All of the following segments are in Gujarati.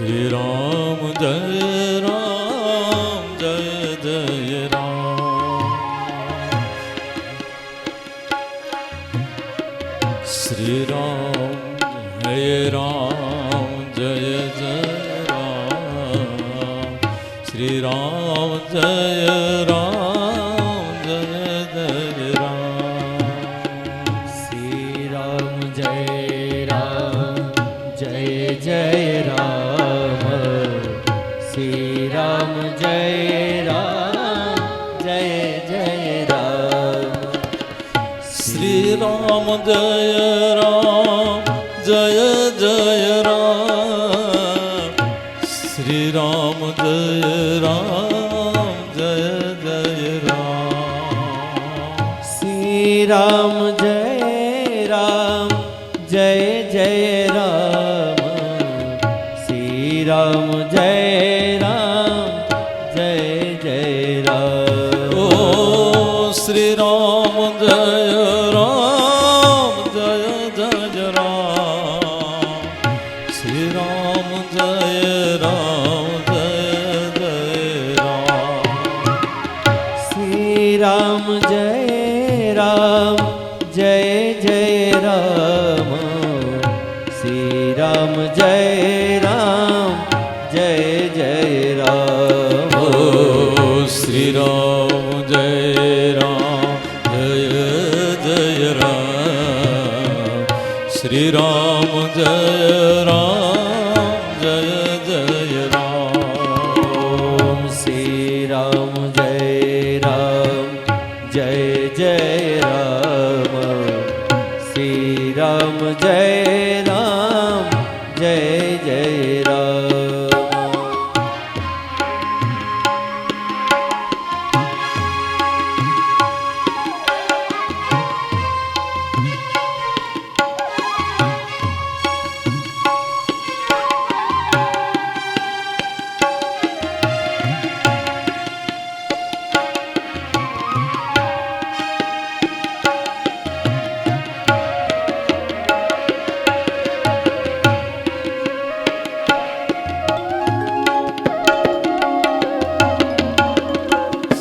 શ્રી રામ જય જય રામ. શ્રી રામ હે રામ જય જય રામ. શ્રી રામ જય રામ જય જય રામ. શ્રી રામ જય રામ જય જય રામ. શ્રી રામ જય રામ જય જય રામ. શ્રી રામ જય રામ જય જય રામ. શ્રી રામ જય રામ જય જય રામ. શ્રી રામ જય રામ જય જય રામ. શ્રી રામ જય રામ જય જય રામ. ઓ શ્રી રામ જય રામ જય જય રામ. શ્રી રામ જય રામ જય જય રામ. શ્રી રામ જય રામ જય જય રામ. શ્રી રામ જય રામ જય જય રામ. ઓ શ્રી રામ જય રામ જય જય રામ. શ્રી રામ જય રામ જય જય રામ. શ્રી રામ જય રામ જય જય રામ. શ્રી રામ જય રામ જય જય રામ.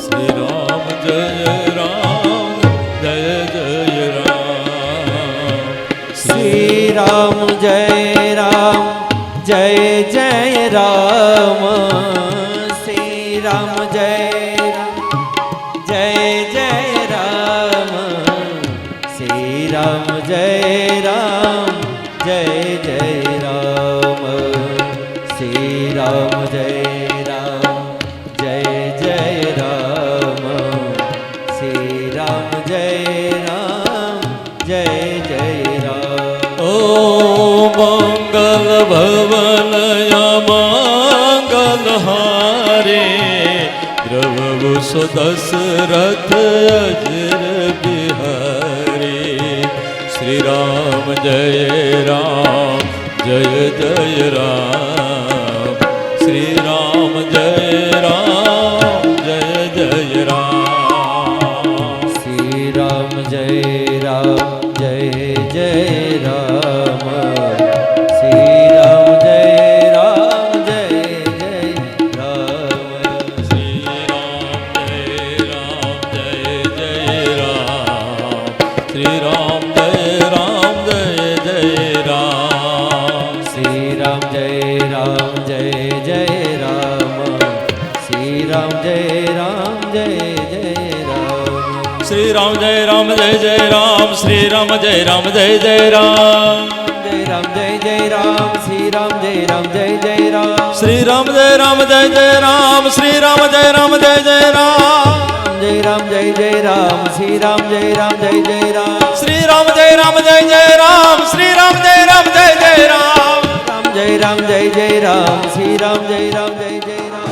શ્રી રામ જય રામ જય જય રામ. શ્રી રામ જય રામ જય જય રામ. શ્રી રામ જય રામ જય જય રામ. શ્રી રામ જય રામ જય જય રામ. શ્રી રામ જય રામ જય જય રામ. શ્રી રામ જય રામ જય જય રામ. ઓ મંગલ ભવલયા મંગલ હારે. દ્રવગુ દશરથ અજર બિહારી. શ્રી રામ જય રામ જય જય રામ. શ્રી રામ જય રામ જય જય રામ. શ્રી રામ જય રામ જય જય રામ. શ્રી રામ જય રામ જય જય રામ. શ્રી રામ જય રામ જય જય રામ. શ્રી રામ જય રામ જય જય રામ. શ્રી રામ જય રામ જય જય રામ. શ્રી રામ જય રામ જય જય રામ. શ્રી રામ જય રામ જય જય રામ. શ્રી રામ જય રામ જય જય રામ. જય રામ જય જય રામ. શ્રી રામ જય રામ જય જય રામ. શ્રી રામ જય રામ જય જય રામ. શ્રી રામ જય રામ જય જય રામ. જય રામ જય જય રામ. શ્રી રામ જય રામ જય જય રામ. શ્રી રામ જય રામ જય જય રામ. શ્રી રામ જય રામ જય જય રામ. રામ જય રામ જય જય રામ. શ્રી રામ જય રામ જય જય રામ.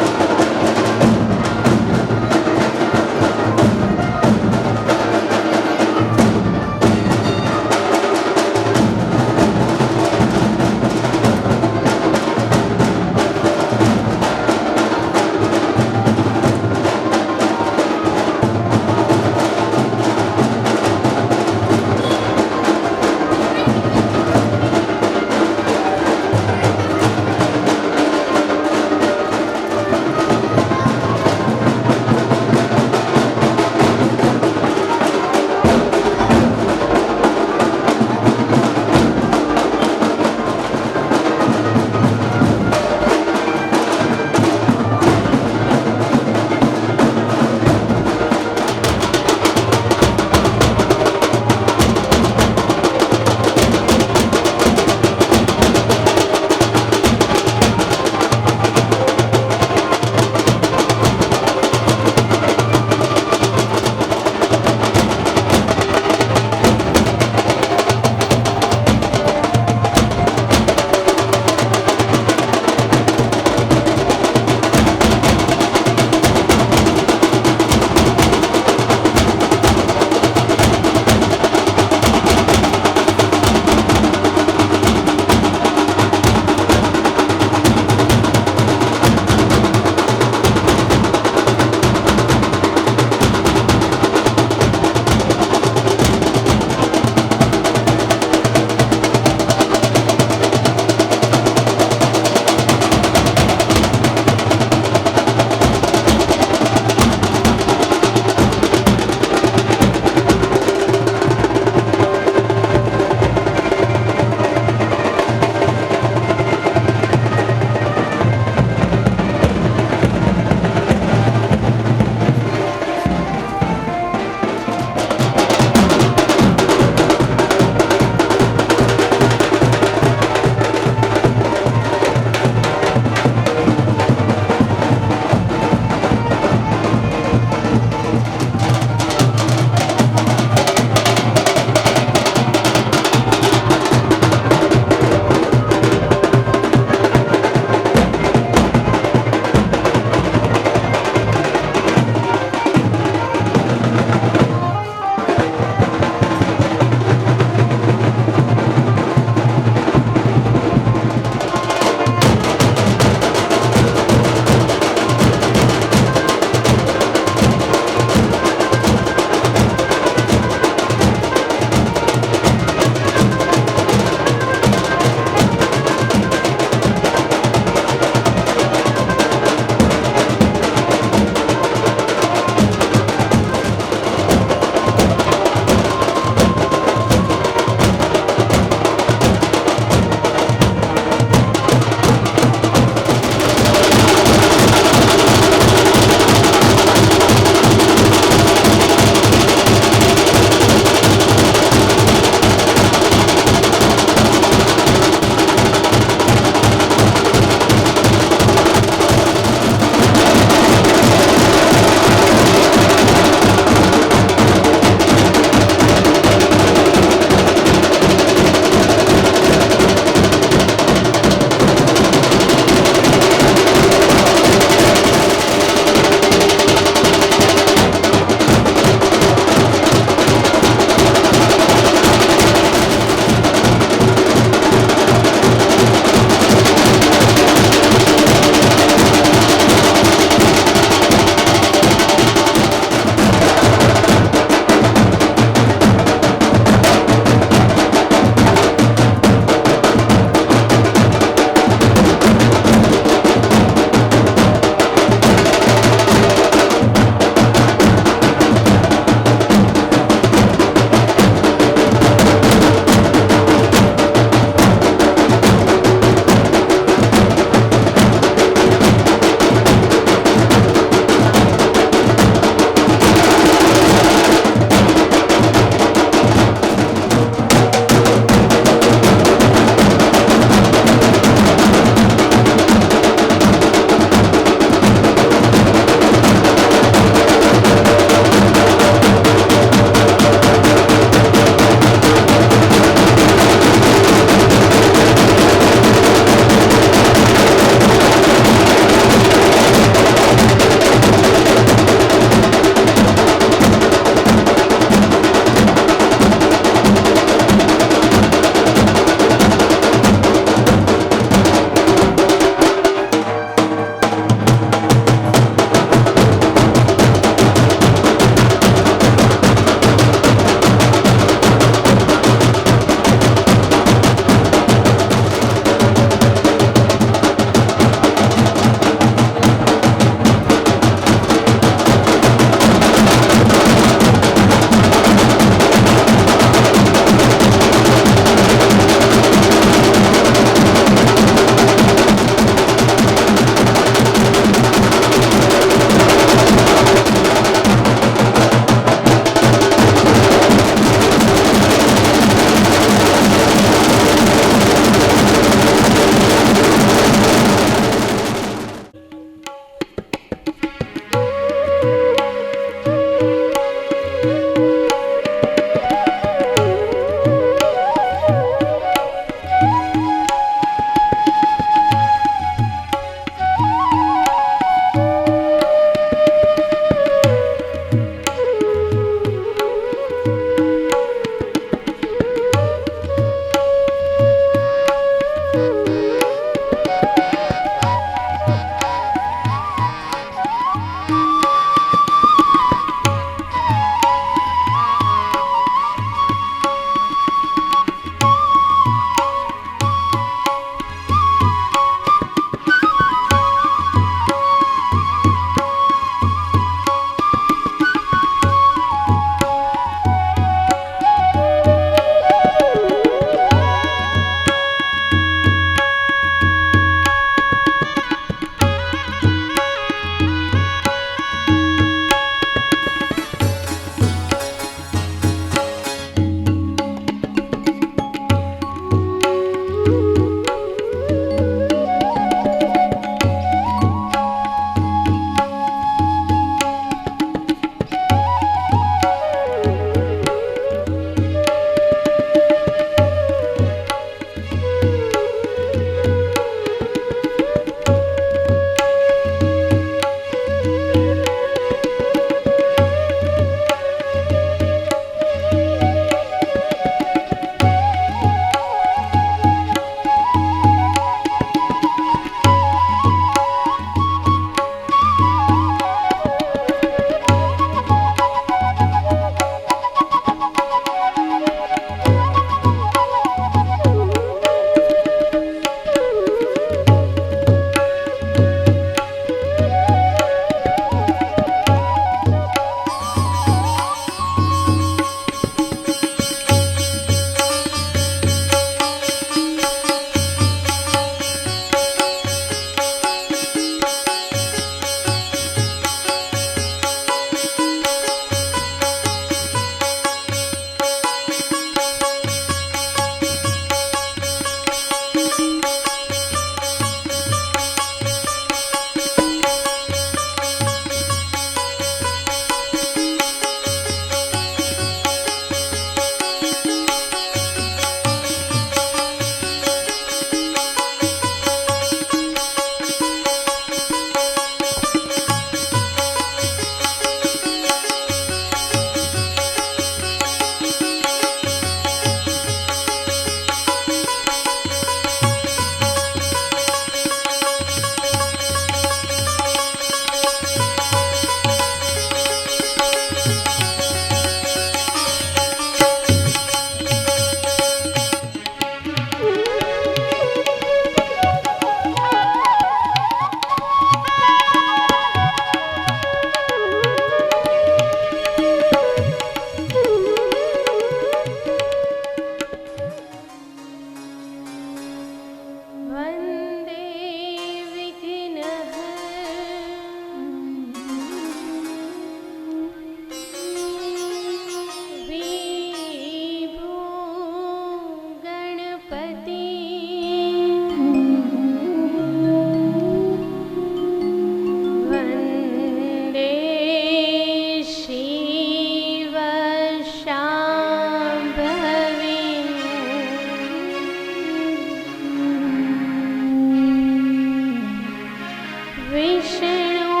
विष्णु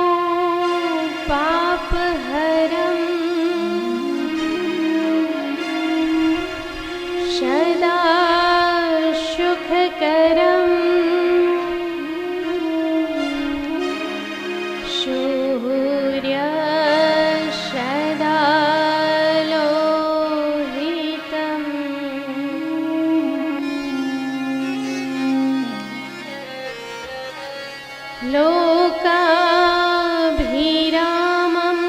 पापहरं सदा सुखकरं सूर्य सदा लोहितं लोकाभिरामं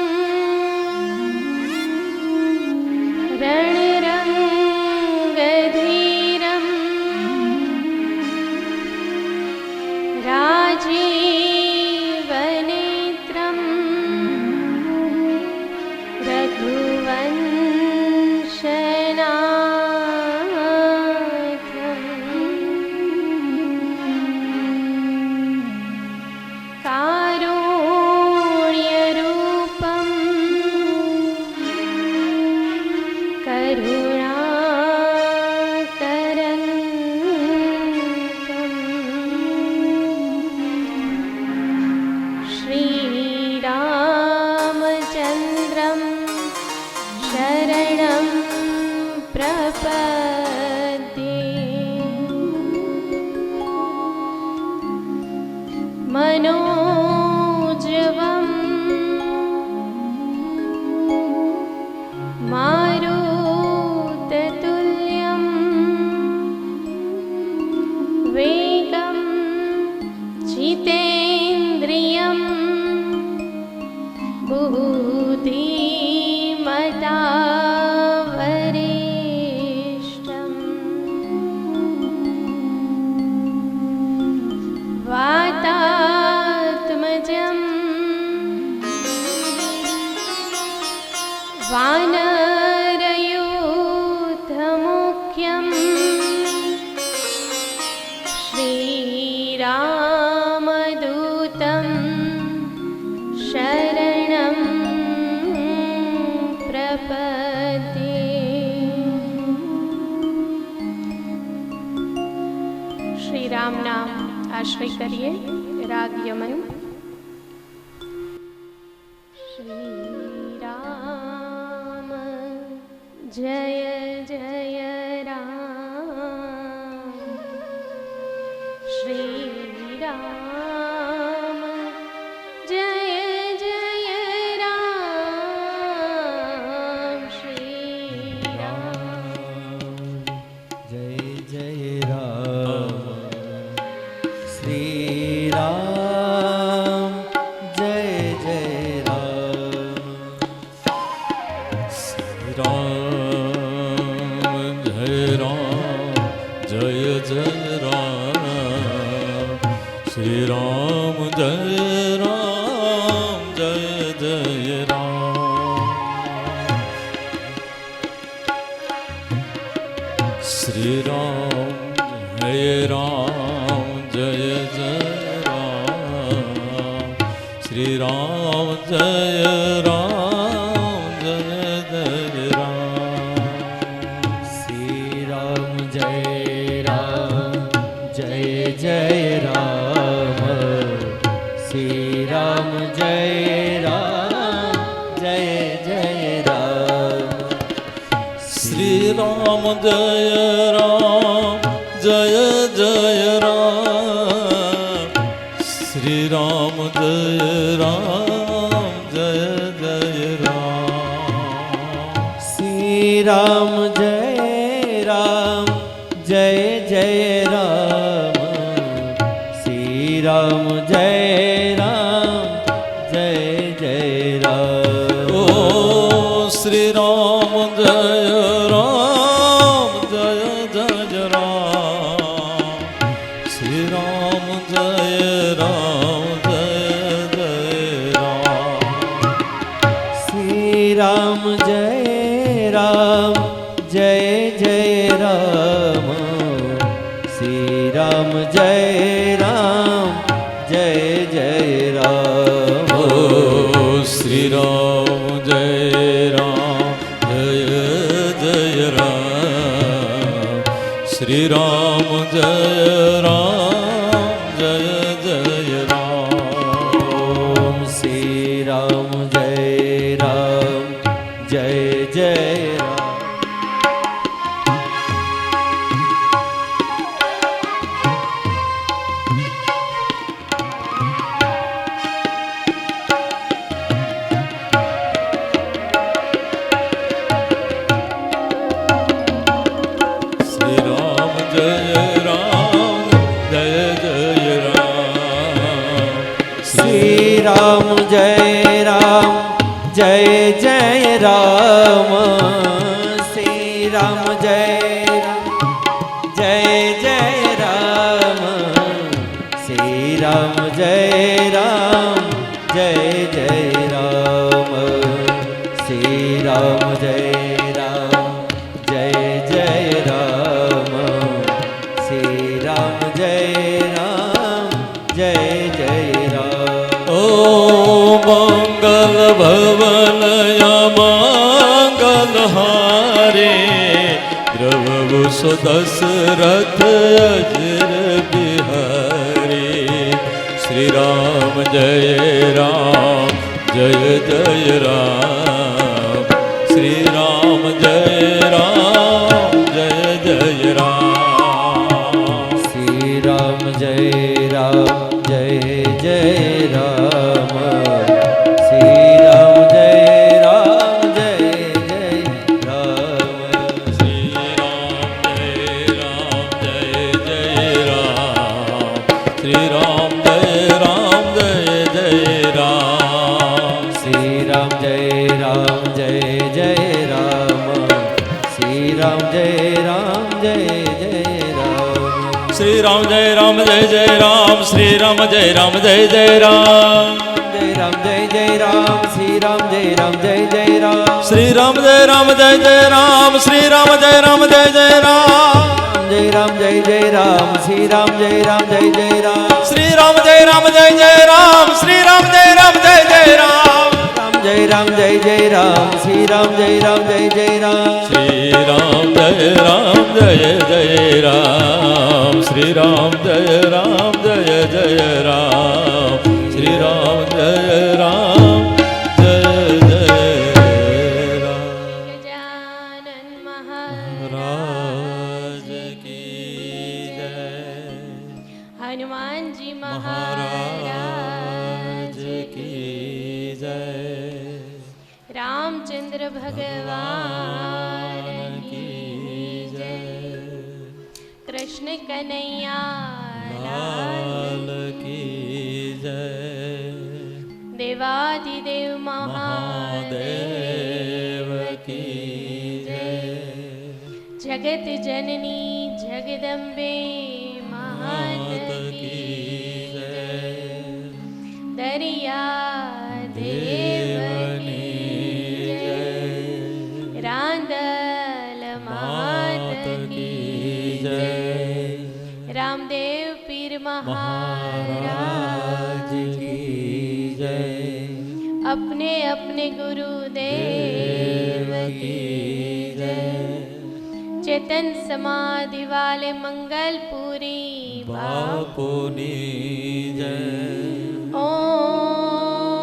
रणरङ्गधीरं राजीवनेत्रं रघुवंशनाथम् कारुण्यरूपं करुणाकरन्तम् श्रीरामचन्द्रं शरणं प्रपद्ये मनोजवं मारुततुल्यं वेगं जितेन्द्रियं बुद्धिमतावरिष्ठम् वातात्मजं वानरयूथमुख्यं श्रीरामदूतं शरणं प्रपद्ये श्री राम नाम आश्रय करिए राग यमन श्री राम जय जय राम श्री राम जय जय राम श्री राम जय जय राम श्री राम जय जय राम श्री राम जय जय राम श्री राम जय जय राम श्री राम जय जय राम श्री राम जय जय राम श्री राम जय जय राम श्री राम जय जय राम श्री राम जय जय राम श्री राम जय जय राम श्री राम जय जय राम श्री राम जय जय राम ओ श्री राम जय जय राम श्री राम जय जय राम श्री राम जय जय राम श्री राम जय जय राम ओ श्री राम जय जय राम श्री राम जय जय राम શ્રી રામ જય રામ જય જય રામ શ્રી રામ જય રામ જય જય રામ શ્રી રામ જય રામ જય જય રામ શ્રી રામ જય રામ જય જય રામ શ્રી રામ જય રામ જય જય રામ ઓ મંગલ ભવનયા મંગલ હારે દ્રવુ સુદશરથ અજર બિહારી શ્રી રામ જય રામ જય જય રામ શ્રી રામ જય રામ જય જય રામ શ્રી રામ જય રામ જય જય રામ શ્રી રામ જય રામ જય જય રામ શ્રી રામ જય રામ જય જય રામ શ્રી રામ જય રામ જય જય રામ શ્રી રામ જય રામ જય જય રામ શ્રી રામ જય રામ જય જય રામ શ્રી રામ જય રામ જય જય રામ શ્રી રામ જય રામ જય જય રામ જય રામ જય જય રામ શ્રી રામ જય રામ જય જય રામ શ્રી રામ જય રામ જય જય રામ શ્રી રામ જય રામ જય જય રામ જય રામ જય જય રામ શ્રી રામ જય રામ જય જય રામ શ્રી રામ જય રામ જય જય રામ શ્રી રામ જય રામ જય જય રામ રામ જય રામ જય જય રામ શ્રી રામ જય રામ જય જય રામ શ્રી રામ જય રામ જય જય રામ શ્રી રામ જય રામ જય જય રામ શ્રી રામ જય રામ જય જય રામ ગજાનન મહારાજ રાજ કી જય હનુમાનજી મહારાજ મહારાજ કી જય રામચંદ્ર ભગવાન કી જય કૃષ્ણ કનૈયા લાલ કી જય દેવાધિદેવ મહાદેવ કી જય જગત જનની જગદંબે માત માત કી જય દરિયા દેવની જય રાંદલ માત માત કી કી જય રામદેવ પીર મહારાજ મહારાજ કી જય अपने अपने गुरुदेव કી જય चेतन समाधि वाले मंगलपुरी બાપુની જય ओम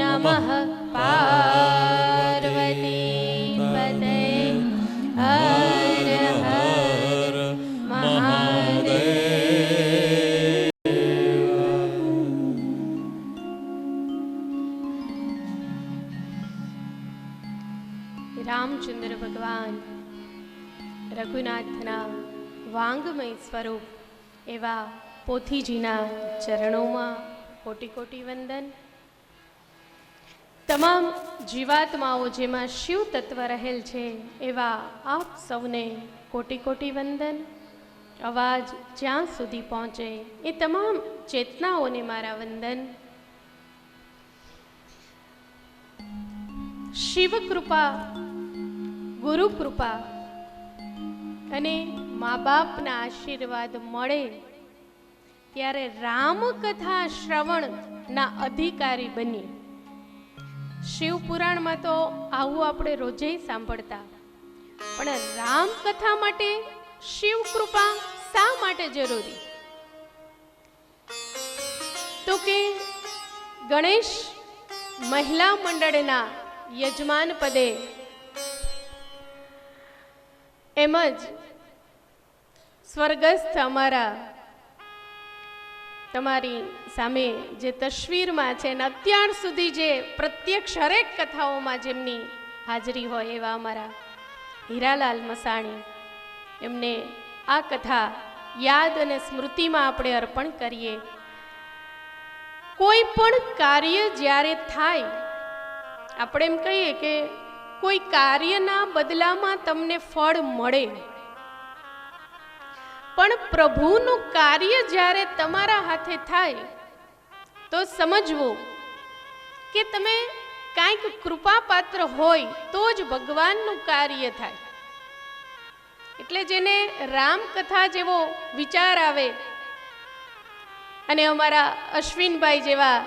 नमः पार्वती पते हर हर महादेव રામચંદ્ર ભગવાન રઘુનાથના વાંગમય સ્વરૂપ એવા પોથીજીના ચરણોમાં કોટી કોટી વંદન. તમામ જીવાત્માઓ જેમાં શિવ તત્વ રહેલ છે એવા આપ સૌને કોટી કોટી વંદન. અવાજ જ્યાં સુધી પહોંચે એ તમામ ચેતનાઓને મારા વંદન. શિવ કૃપા, ગુરુ કૃપા અને મા બાપના આશીર્વાદ મળે ત્યારે રામકથા શ્રવણના અધિકારી બની. શિવ પુરાણમાં તો આવું આપણે રોજે સાંભળતા, પણ રામકથા માટે શિવ કૃપા શા માટે જરૂરી? તો કે ગણેશ મહિલા મંડળના યજમાન પદે એમ જ સ્વર્ગસ્થ અમારા તમારી સામે જે તસવીરમાં છે ને અત્યાર સુધી જે પ્રત્યક્ષ હરેક કથાઓમાં જેમની હાજરી હોય એવા અમારા હીરાલાલ મસાણી, એમને આ કથા યાદ અને સ્મૃતિમાં આપણે અર્પણ કરીએ. કોઈ પણ કાર્ય જ્યારે થાય, આપણે એમ કહીએ કે કોઈ કાર્યના બદલામાં તમને ફળ મળે, પણ પ્રભુનું કાર્ય જ્યારે તમારા હાથે થાય તો સમજવું કે તમે કાંઈક કૃપાપાત્ર હોય તો જ ભગવાનનું કાર્ય થાય. એટલે જેને રામકથા જેવો વિચાર આવે અને અમારા અશ્વિનભાઈ જેવા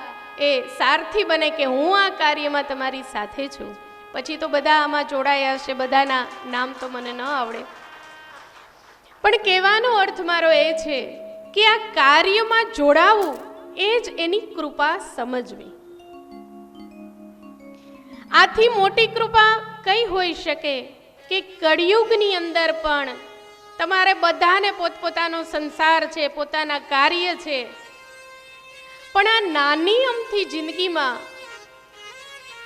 એ સારથી બને કે હું આ કાર્યમાં તમારી સાથે છું, પછી તો બધા આમાં જોડાયા હશે, બધાના નામ તો મને ન આવડે, પણ કહેવાનો અર્થ મારો એ છે કે આ કાર્યમાં જોડાવું એ જ એની કૃપા સમજવી. આથી મોટી કૃપા કઈ હોઈ શકે કે કળિયુગની અંદર પણ તમારે બધાને પોતપોતાનો સંસાર છે, પોતાના કાર્ય છે, પણ આ નાની અમથી જિંદગીમાં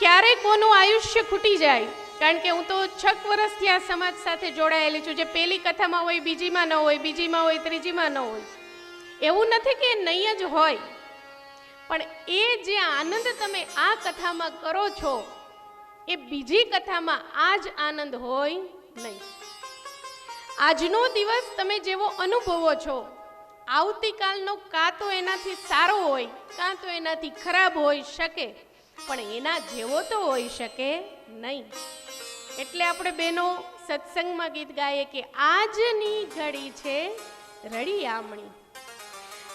ક્યારે કોનું આયુષ્ય ખૂટી જાય. કારણ કે હું તો 6 વર્ષથી આ સમાજ સાથે જોડાયેલી છું. જે પહેલી કથામાં હોય બીજીમાં ન હોય, બીજીમાં હોય ત્રીજીમાં ન હોય, એવું નથી કે નહીં જ હોય, પણ એ જે આનંદ તમે આ કથામાં કરો છો એ બીજી કથામાં આ જ આનંદ હોય નહીં. આજનો દિવસ તમે જેવો અનુભવો છો, આવતીકાલનો કાં તો એનાથી સારો હોય કાં તો એનાથી ખરાબ હોઈ શકે, પણ એના જેવો તો હોઈ શકે નહીં. એટલે આપણે બહેનો સત્સંગમાં ગીત ગાઈએ કે આજની ઘડી છે રડી આમણી.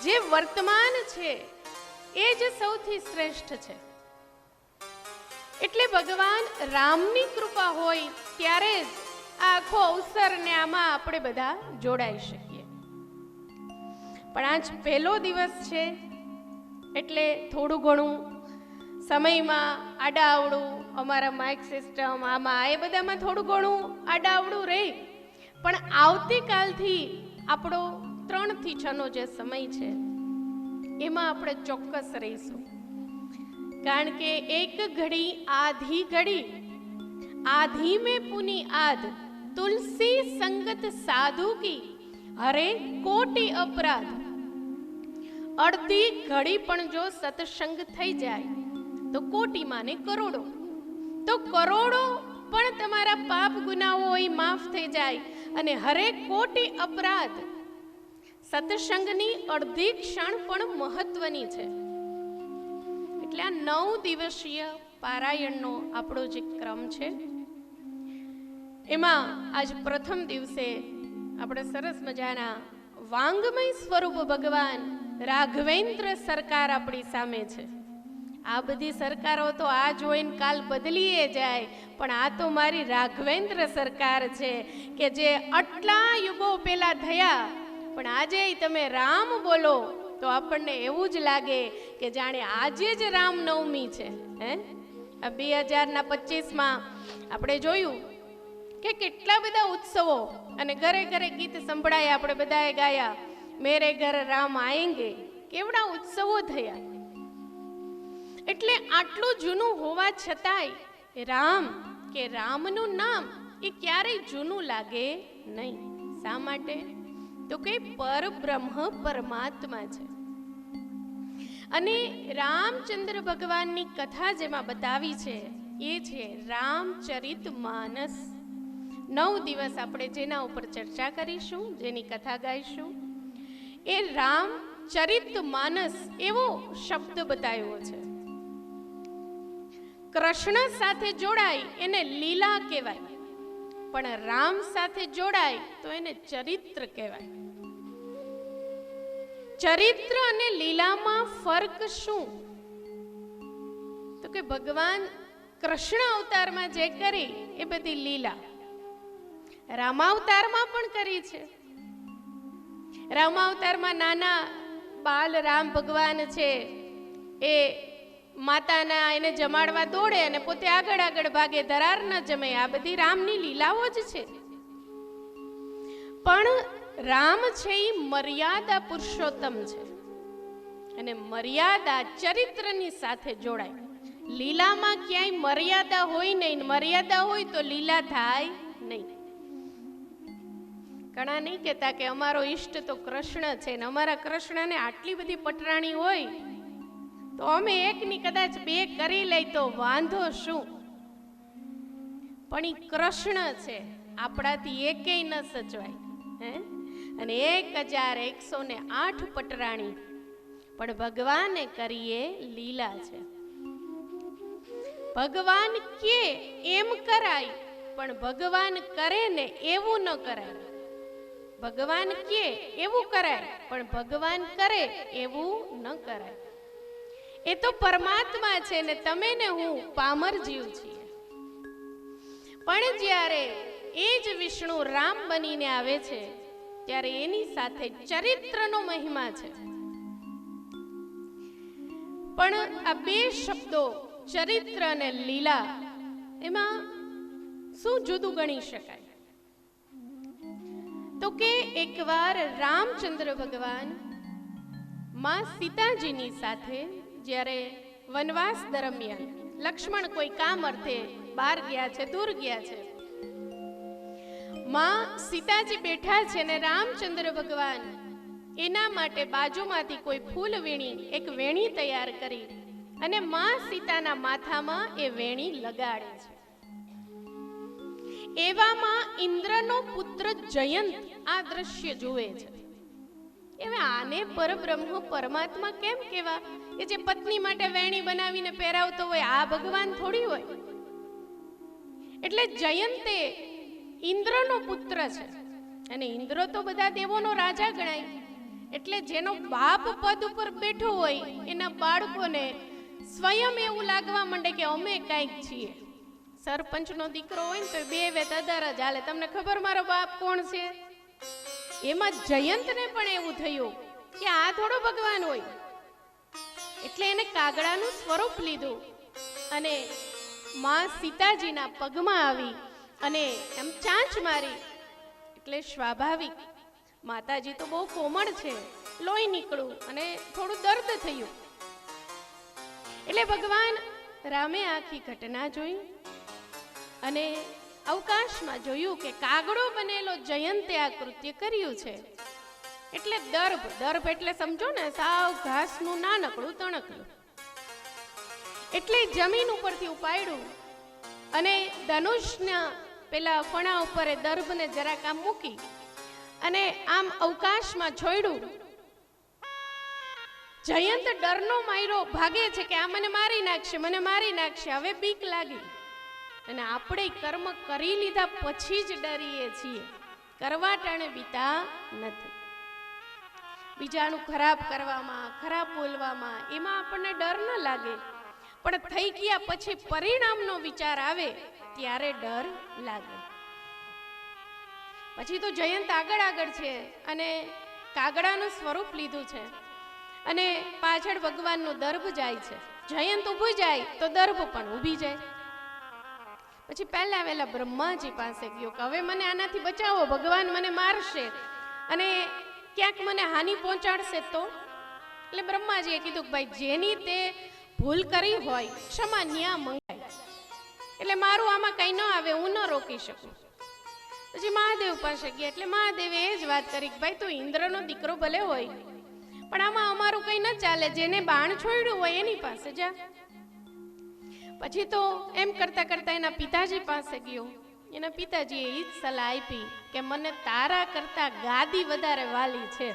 જે વર્તમાન છે એ જ સૌથી શ્રેષ્ઠ છે. એટલે ભગવાન રામની કૃપા હોય ત્યારે જ આ આખો અવસર ને આમાં આપણે બધા જોડાઈ શકીએ. પણ આજ પહેલો દિવસ છે એટલે થોડું ઘણું સમયમાં આડાવડું, અમારા માઇક સિસ્ટમ આમાં એ બધામાં થોડું ઘણું આડાવડું રહે, પણ આવતીકાલથી આપણો 3 થી 6 નો જે સમય છે એમાં આપણે ચોક્કસ રહીશું. કારણ કે એક ઘડી આધી ઘડી, આધી में पुनी आद, तुलसी संगत साधु की हरे कोटि अपराध. અડધી ઘડી પણ જો સત્સંગ થઈ જાય તો કોટી માને કરોડો, તો કરોડો પણ તમારા પાપ ગુનાઓ હોય માફ થઈ જાય, અને હરે કોટી અપરાધ. સત્સંગની અડધી ક્ષણ પણ મહત્વની છે. એટલે આ 9 દિવસીય પારાયણનો આપણો જે ક્રમ છે એમાં આજ પ્રથમ દિવસે આપણે સરસ મજાના વાંગમય સ્વરૂપ ભગવાન રાઘવેન્દ્ર સરકાર આપણી સામે છે. આ બધી સરકારો તો આ જોઈને કાલ બદલીએ જાય, પણ આ તો મારી રાઘવેન્દ્ર સરકાર છે કે જે આટલા યુગો પહેલા થયા, પણ આજે તમે રામ બોલો તો આપણને એવું જ લાગે કે જાણે આજે જ રામનવમી છે. આ 2025માં આપણે જોયું કે કેટલા બધા ઉત્સવો અને ઘરે ઘરે ગીત સંભળાય, આપણે બધાએ ગાયા મેરે ઘર રામ આએંગે, કેવડા ઉત્સવો થયા. એટલે આટલું જૂનું હોવા છતાંય રામ કે રામનું નામ એ ક્યારેય જૂનું લાગે નહીં. શા માટે? તો કે પરબ્રહ્મ પરમાત્મા છે. અને રામચંદ્ર ભગવાનની કથા જેમાં બતાવી છે એ છે રામચરિત માનસ. 9 દિવસ આપણે જેના ઉપર ચર્ચા કરીશું, જેની કથા ગાઈશું, એ રામચરિત માનસ એવો શબ્દ બતાવ્યો છે. કૃષ્ણ સાથે જોડાય એને લીલા કહેવાય, પણ રામ સાથે જોડાય તો એને ચરિત્ર કહેવાય. ચરિત્ર અને લીલામાં ફરક શું? તો કે ભગવાન કૃષ્ણ અવતારમાં જે કરી એ બધી લીલા રામાવતારમાં પણ કરી છે. રામાવતારમાં નાના બાલ રામ ભગવાન છે એ માતાના એને જમાડવા દોડે અને પોતે આગળ આગળ ભાગે, ધરાર ન જમે. આ બધી રામની લીલાઓ જ છે. પણ રામ છે એ મર્યાદા પુરુષોત્તમ છે, અને મર્યાદા ચરિત્રની સાથે જોડાય. લીલામાં ક્યાંય મર્યાદા હોય નહીં, મર્યાદા હોય તો લીલા થાય નહીં. ઘણા નહીં કહેતા કે અમારો ઈષ્ટ તો કૃષ્ણ છે ને અમારા કૃષ્ણને આટલી બધી પટરાણી હોય તો અમે એકની કદાચ બે કરી લઈ તો વાંધો શું, પણ ઈ કૃષ્ણ છે, આપણાથી એકેય ન સચવાય હે. અને 1108 પટરાણી પણ ભગવાને કરીએ લીલા છે. ભગવાન કે એમ કરાય, પણ ભગવાન કરે ને એવું ન કરાય. ભગવાન કે એવું કરાય, પણ ભગવાન કરે એવું ન કરાય. એ તો પરમાત્મા છે ને તમે ને હું પામર જીવ છીએ. પણ જ્યારે એ જ વિષ્ણુ રામ બનીને આવે છે ત્યારે એની સાથે ચરિત્રનો મહિમા છે. પણ આ બે શબ્દો ચરિત્ર અને લીલા એમાં શું જુદું ગણી શકાય? તો કે એકવાર રામચંદ્ર ભગવાન માં સીતાજીની સાથે જ્યારે વનવાસ દરમિયાન લક્ષ્મણ કોઈ કામ અર્થે બહાર ગયા છે, દૂર ગયા છે, માં સીતાજી બેઠા છે ને રામચંદ્ર ભગવાન એના માટે બાજુમાંથી કોઈ ફૂલ વીણી એક વેણી તૈયાર કરી અને માં સીતાના માથામાં એ વેણી લગાડે છે. એવામાં ઇન્દ્રનો પુત્ર જયંત આ દ્રશ્ય જુએ છે. હવે આને પરબ્રહ્મ પરમાત્મા કેમ કહેવા કે જે પત્ની માટે વેણી બનાવીને પહેરાવતો હોય? આ ભગવાન થોડી હોય. એટલે જયંતે ઇન્દ્રનો પુત્ર છે અને ઇન્દ્ર તો બધા દેવોનો રાજા ગણાય. એટલે જેનો બાપ પદ ઉપર બેઠો હોય એના બાળકોને સ્વયં એવું લાગવા માંડે કે અમે કાંઈક છીએ. સરપંચનો દીકરો હોય ને તો બે વેત અધાર જ હાલે, તમને ખબર મારો બાપ કોણ છે? એમાં જયંતને પણ એવું થયું કે આ થોડો ભગવાન હોય. એટલે એને કાગડાનું સ્વરૂપ લીધું અને માં સીતાજીના પગમાં આવી અને એમ ચાંચ મારી. એટલે સ્વાભાવિક માતાજી તો બહુ કોમળ છે, લોહી નીકળ્યું અને થોડું દર્દ થયું. એટલે ભગવાન રામે આખી ઘટના જોઈ અને અવકાશમાં જોયું કે કાગડો બનેલો જયંતે આ કૃત્ય કર્યું છે. એટલે દર્ભ એટલે સમજો ને સાવ ઘાસનું નાનકડું તણકલું. એટલે જમીન ઉપરથી ઉપાડ્યું અને ધનુષના પેલા ફણા ઉપર એ દર્ભને જરાક આમ મૂકી અને આમ અવકાશમાં છોડ્યું. જયંત ડરનો માર્યો ભાગે છે કે આ મને મારી નાખશે, મને મારી નાખશે. હવે બીક લાગી અને આપણે કર્મ કરી લીધા પછી જ ડરીએ છીએ, કરવા ટાણે બીતા નથી. બીજાનું ખરાબ કરવામાં, ખરાબ બોલવામાં એમાં આપણને ડર ન લાગે, પણ થઈ ગયા પછી પરિણામનો વિચાર આવે ત્યારે ડર લાગે. પછી તો જયંત આગળ છે અને કાગડાનું સ્વરૂપ લીધું છે અને પાછળ ભગવાનનો દર્ભ જાય છે. જયંત ઊભું જાય તો દર્ભ પણ ઊભી જાય. પછી પહેલા વહેલા બ્રહ્માજી પાસે ગયો કે હવે મને આનાથી બચાવો, ભગવાન મને મારશે અને ક્યાંક મને હાનિ પહોંચાડશે તો. એટલે બ્રહ્માજીએ કીધું કે ભાઈ જેની તે ભૂલ કરી હોય ક્ષમા ન્યા મંગાય, એટલે મારું આમાં કંઈ ન આવે, હું ન રોકી શકું. પછી મહાદેવ પાસે ગયા એટલે મહાદેવે એ જ વાત કરી કે ભાઈ તું ઇન્દ્રનો દીકરો ભલે હોય પણ આમાં અમારું કંઈ ન ચાલે, જેને બાણ છોડ્યું હોય એની પાસે જા. પછી તો એમ કરતા કરતા એના પિતાજી પાસે ગયો. એના પિતાજીએ એ જ સલાહ આપી કે મને તારા કરતા ગાદી વધારે વાલી છે.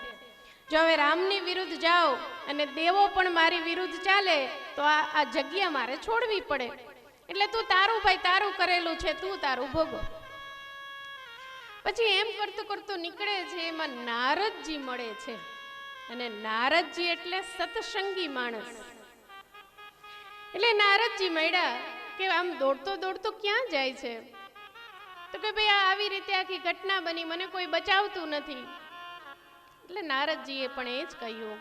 જો હવે રામની વિરુદ્ધ જાઓ અને દેવો પણ મારી વિરુદ્ધ ચાલે તો આ જગ્યા મારે છોડવી પડે. એટલે તું તારું ભાઈ તારું કરેલું છે, તું તારું ભોગવ. પછી એમ કરતું નીકળે છે, એમાં નારદજી મળે છે અને નારદજી એટલે સત્સંગી માણસ. એટલે નારદજી મળ્યા કે આમ દોડતો ક્યાં જાય છે? તો કે ભાઈ આવી રીતે આખી ઘટના બની, મને કોઈ બચાવતું નથી. એટલે નારદજીએ પણ એ જ કહ્યું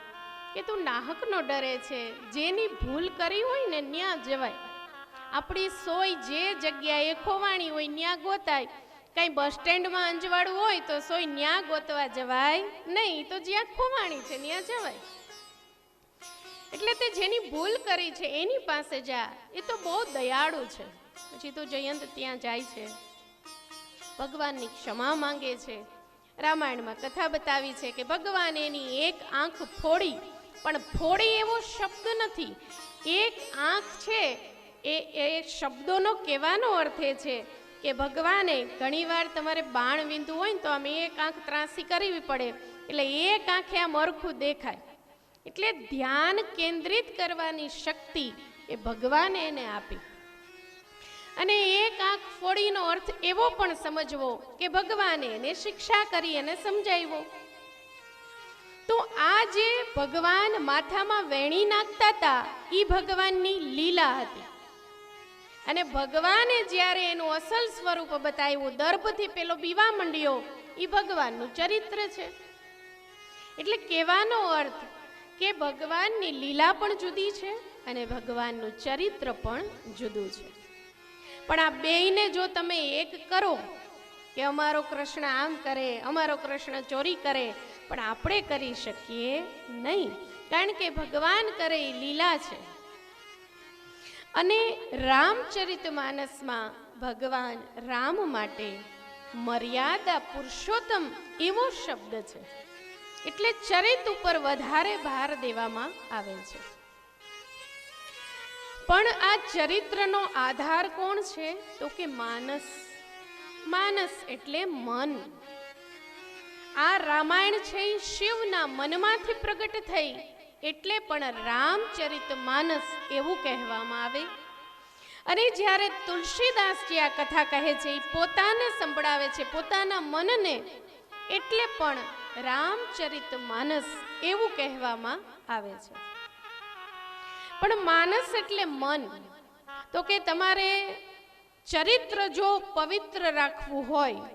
કે તું નાહકનો ડરે છે, જેની ભૂલ કરી હોય ને ન્યા જવાય. આપણી સોય જે જગ્યાએ ખોવાણી હોય ન્યા ગોતાય. કઈ બસ સ્ટેન્ડમાં અંજવાળું હોય તો સોય ન્યા ગોતવા જવાય નહીં, તો જ્યાં ખોવાણી છે ન્યા જવાય. એટલે તે જેની ભૂલ કરી છે એની પાસે જા, એ તો બહુ દયાળુ છે. પછી તો જયંત ત્યાં જાય છે, ભગવાનની ક્ષમા માંગે છે. રામાયણમાં કથા બતાવી છે કે ભગવાન એની એક આંખ ફોડી પણ ફોડી એવો શબ્દ નથી. એક આંખ છે એ શબ્દોનો કહેવાનો અર્થ એ છે કે ભગવાને ઘણીવાર તમારે બાણ વિંધું હોય ને તો આમ એક આંખ ત્રાસી કરવી પડે, એટલે એક આંખે આમ અરખું દેખાય. એટલે ધ્યાન કેન્દ્રિત કરવાની શક્તિ એ ભગવાને એને આપી. અને એક આંખ ફોડીનો અર્થ એવો પણ સમજવો કે ભગવાને એને શિક્ષા કરી અને સમજાવ્યો. તો આ જે ભગવાન માથામાં વેણી નાખતા હતા એ ભગવાનની લીલા હતી. અને ભગવાને જ્યારે એનું અસલ સ્વરૂપ બતાવ્યું, દર્ભથી પેલો બીવા મંડ્યો, એ ભગવાનનું ચરિત્ર છે. એટલે કહેવાનો અર્થ કે ભગવાનની લીલા પણ જુદી છે અને ભગવાનનું ચરિત્ર પણ જુદું છે. પણ આ બેયને જો તમે એક કરો કે અમારો કૃષ્ણ આમ કરે, અમારો કૃષ્ણ ચોરી કરે, પણ આપણે કરી શકીએ નહીં, કારણ કે ભગવાન કરે એ લીલા છે. અને રામચરિતમાનસમાં ભગવાન રામ માટે મર્યાદા પુરુષોત્તમ એવો શબ્દ છે, એટલે ચરિત ઉપર વધારે ભાર દેવામાં આવે છે. પણ આ ચરિત્રનો આધાર કોણ છે? તો કે માનસ. માનસ એટલે મન. આ રામાયણ છે એ શિવના મનમાંથી પ્રગટ થઈ, એટલે પણ રામચરિત માનસ એવું કહેવામાં આવે. અને જ્યારે તુલસીદાસજી આ કથા કહે છે, એ પોતાને સંભળાવે છે, પોતાના મનને, એટલે પણ રામચરિત માનસ એવું કહેવામાં આવે છે. પણ માનસ એટલે મન. તો કે તમારે ચરિત્ર જો પવિત્ર રાખવું હોય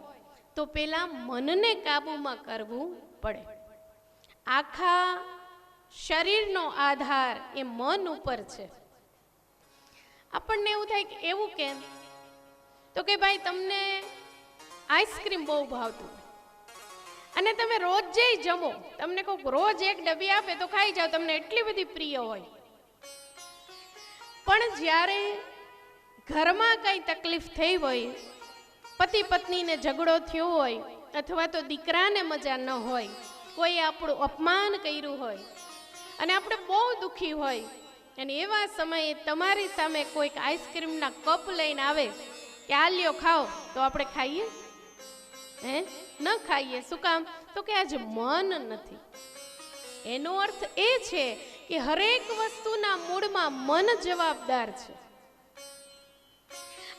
તો પેલા મનને કાબૂમાં કરવું પડે. આખા શરીરનો આધાર એ મન ઉપર છે. આપણને એવું થાય કે એવું કેમ? તો કે ભાઈ તમને આઈસ્ક્રીમ બહુ ભાવતું અને તમે રોજ જે જમો, તમને કોઈક રોજ એક ડબ્બી આપે તો ખાઈ જાઓ, તમને એટલી બધી પ્રિય હોય. પણ જ્યારે ઘરમાં કઈ તકલીફ થઈ હોય, પતિ પત્નીને ઝઘડો થયો હોય, અથવા તો દીકરાને મજા ન હોય, કોઈ આપણું અપમાન કર્યું હોય અને આપણે બહુ દુઃખી હોય, અને એવા સમયે તમારી સામે કોઈક આઈસ્ક્રીમના કપ લઈને આવે કે આ લ્યો ખાઓ, તો આપણે ખાઈએ? ન ખાઈએ. શું કામ? તો કે આજે મન નથી. એનો અર્થ એ છે કે હરેક વસ્તુના મૂળમાં મન જવાબદાર છે.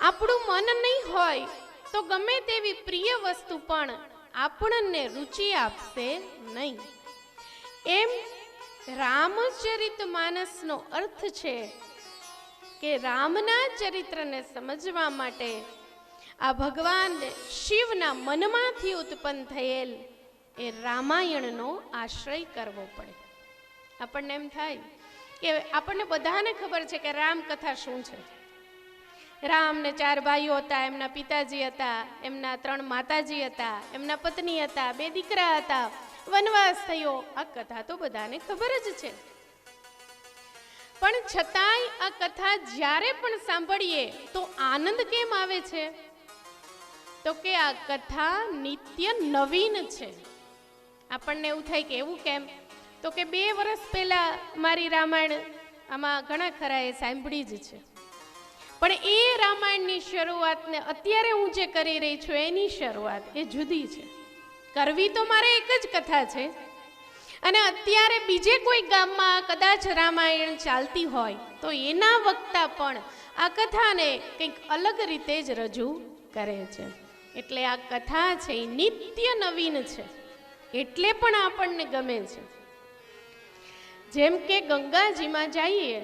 આપણું મન નહીં હોય તો ગમે તેવી પ્રિય વસ્તુ પણ આપણને રુચિ આપશે નહીં. એમ રામચરિત માનસનો અર્થ છે કે રામના ચરિત્રને સમજવા માટે આ ભગવાન શિવના મનમાંથી ઉત્પન્ન થયેલ એ રામાયણનો આશ્રય કરવો પડે. આપણને એમ થાય કે આપણને બધાને ખબર છે કે રામકથા શું છે. રામને 4 ભાઈઓ હતા, એમના પિતાજી હતા, એમના 3 માતાજી હતા, એમના પત્ની હતા, 2 દીકરા હતા, વનવાસ થયો. આ કથા તો બધાને ખબર જ છે. પણ છતાંય આ કથા જ્યારે પણ સાંભળીએ તો આનંદ કેમ આવે છે? તો કે આ કથા નિત્ય નવીન છે. આપણને એવું થાય કે એવું કેમ? તો કે 2 વર્ષ પહેલા મારી રામાયણ આમાં ઘણા ખરા એ સાંભળી જ છે, પણ એ રામાયણની શરૂઆતને અત્યારે હું જે કરી રહી છું એની શરૂઆત એ જુદી છે. કરવી તો મારે એક જ કથા છે, અને અત્યારે બીજે કોઈ ગામમાં કદાચ રામાયણ ચાલતી હોય તો એના વક્તા પણ આ કથાને કંઈક અલગ રીતે જ રજૂ કરે છે. એટલે આ કથા છે એ નિત્ય નવીન છે, એટલે પણ આપણને ગમે છે. જેમ કે ગંગાજીમાં જઈએ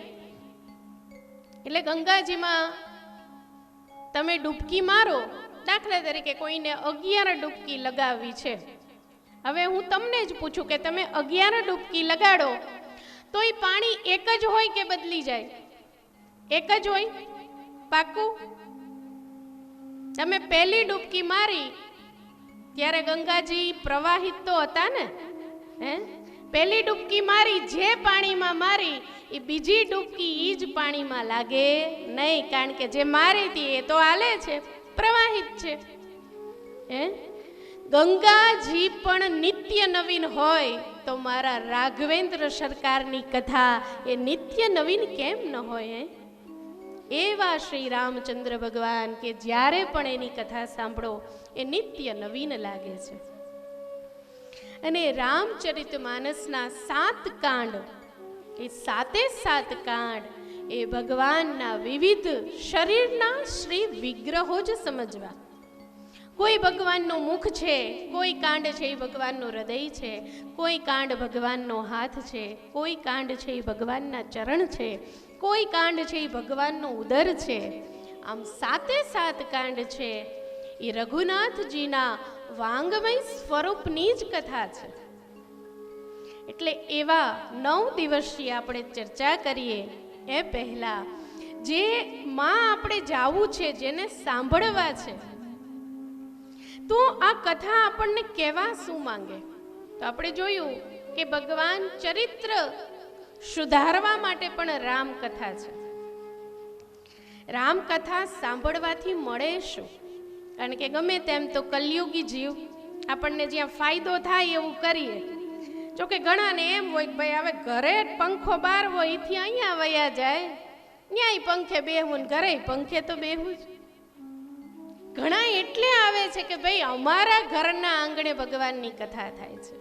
એટલે ગંગાજીમાં તમે ડૂબકી મારો, દાખલા તરીકે કોઈને 11 ડૂબકી લગાવવી છે. હવે હું તમને જ પૂછું કે તમે 11 ડૂબકી લગાડો તો એ પાણી એક જ હોય કે બદલી જાય? એક જ હોય. પાક્કું? તમે પહેલી ડૂબકી મારી ત્યારે ગંગાજી પ્રવાહિત તો હતા ને? પહેલી ડૂબકી મારી જે પાણીમાં મારી એ બીજી ડૂબકી એ જ પાણીમાં લાગે નહીં, કારણ કે જે મારી હતી એ તો હાલે છે, પ્રવાહિત છે. ગંગાજી પણ નિત્ય નવીન હોય તો મારા રાઘવેન્દ્ર સરકારની કથા એ નિત્ય નવીન કેમ ન હોય? એવા શ્રી રામચંદ્ર ભગવાન કે જ્યારે પણ એની કથા સાંભળો એ નિત્ય નવીન લાગે છે. અને રામચરિતમાનસના 7 કાંડ, એ 7 કાંડ એ ભગવાનના વિવિધ શરીરના શ્રી વિગ્રહો જ સમજવા. કોઈ ભગવાનનું મુખ છે, કોઈ કાંડ છે એ ભગવાનનું હૃદય છે, કોઈ કાંડ ભગવાનનો હાથ છે, કોઈ કાંડ છે એ ભગવાનના ચરણ છે, કોઈ કાંડ છે એ ભગવાનનું ઉદર છે. આમ 7 કાંડ છે એ રઘુનાથજીના વાંગમય સ્વરૂપની જ કથા છે. એટલે એવા 9 દિવસથી આપણે ચર્ચા કરીએ એ પહેલા જે માં આપણે જાવું છે, જેને સાંભળવા છે, તો આ કથા આપણને કહેવા શું માંગે? તો આપણે જોયું કે ભગવાન ચરિત્ર સુધારવા માટે પણ રામકથા છે. રામકથા સાંભળવાથી મળે શું? કારણ કે ગમે તેમ તો કલયુગી જીવ આપણને જ્યાં ફાયદો થાય એવું કરીએ. જોકે ઘણાને એમ હોય કે ભાઈ હવે ઘરે પંખો બાર હોય એથી અહીંયા વયા જાય, ન્યાય પંખે બેહવું ને ઘરે પંખે તો બેહવું જ. ઘણા એટલે આવે છે કે ભાઈ અમારા ઘરના આંગણે ભગવાનની કથા થાય છે.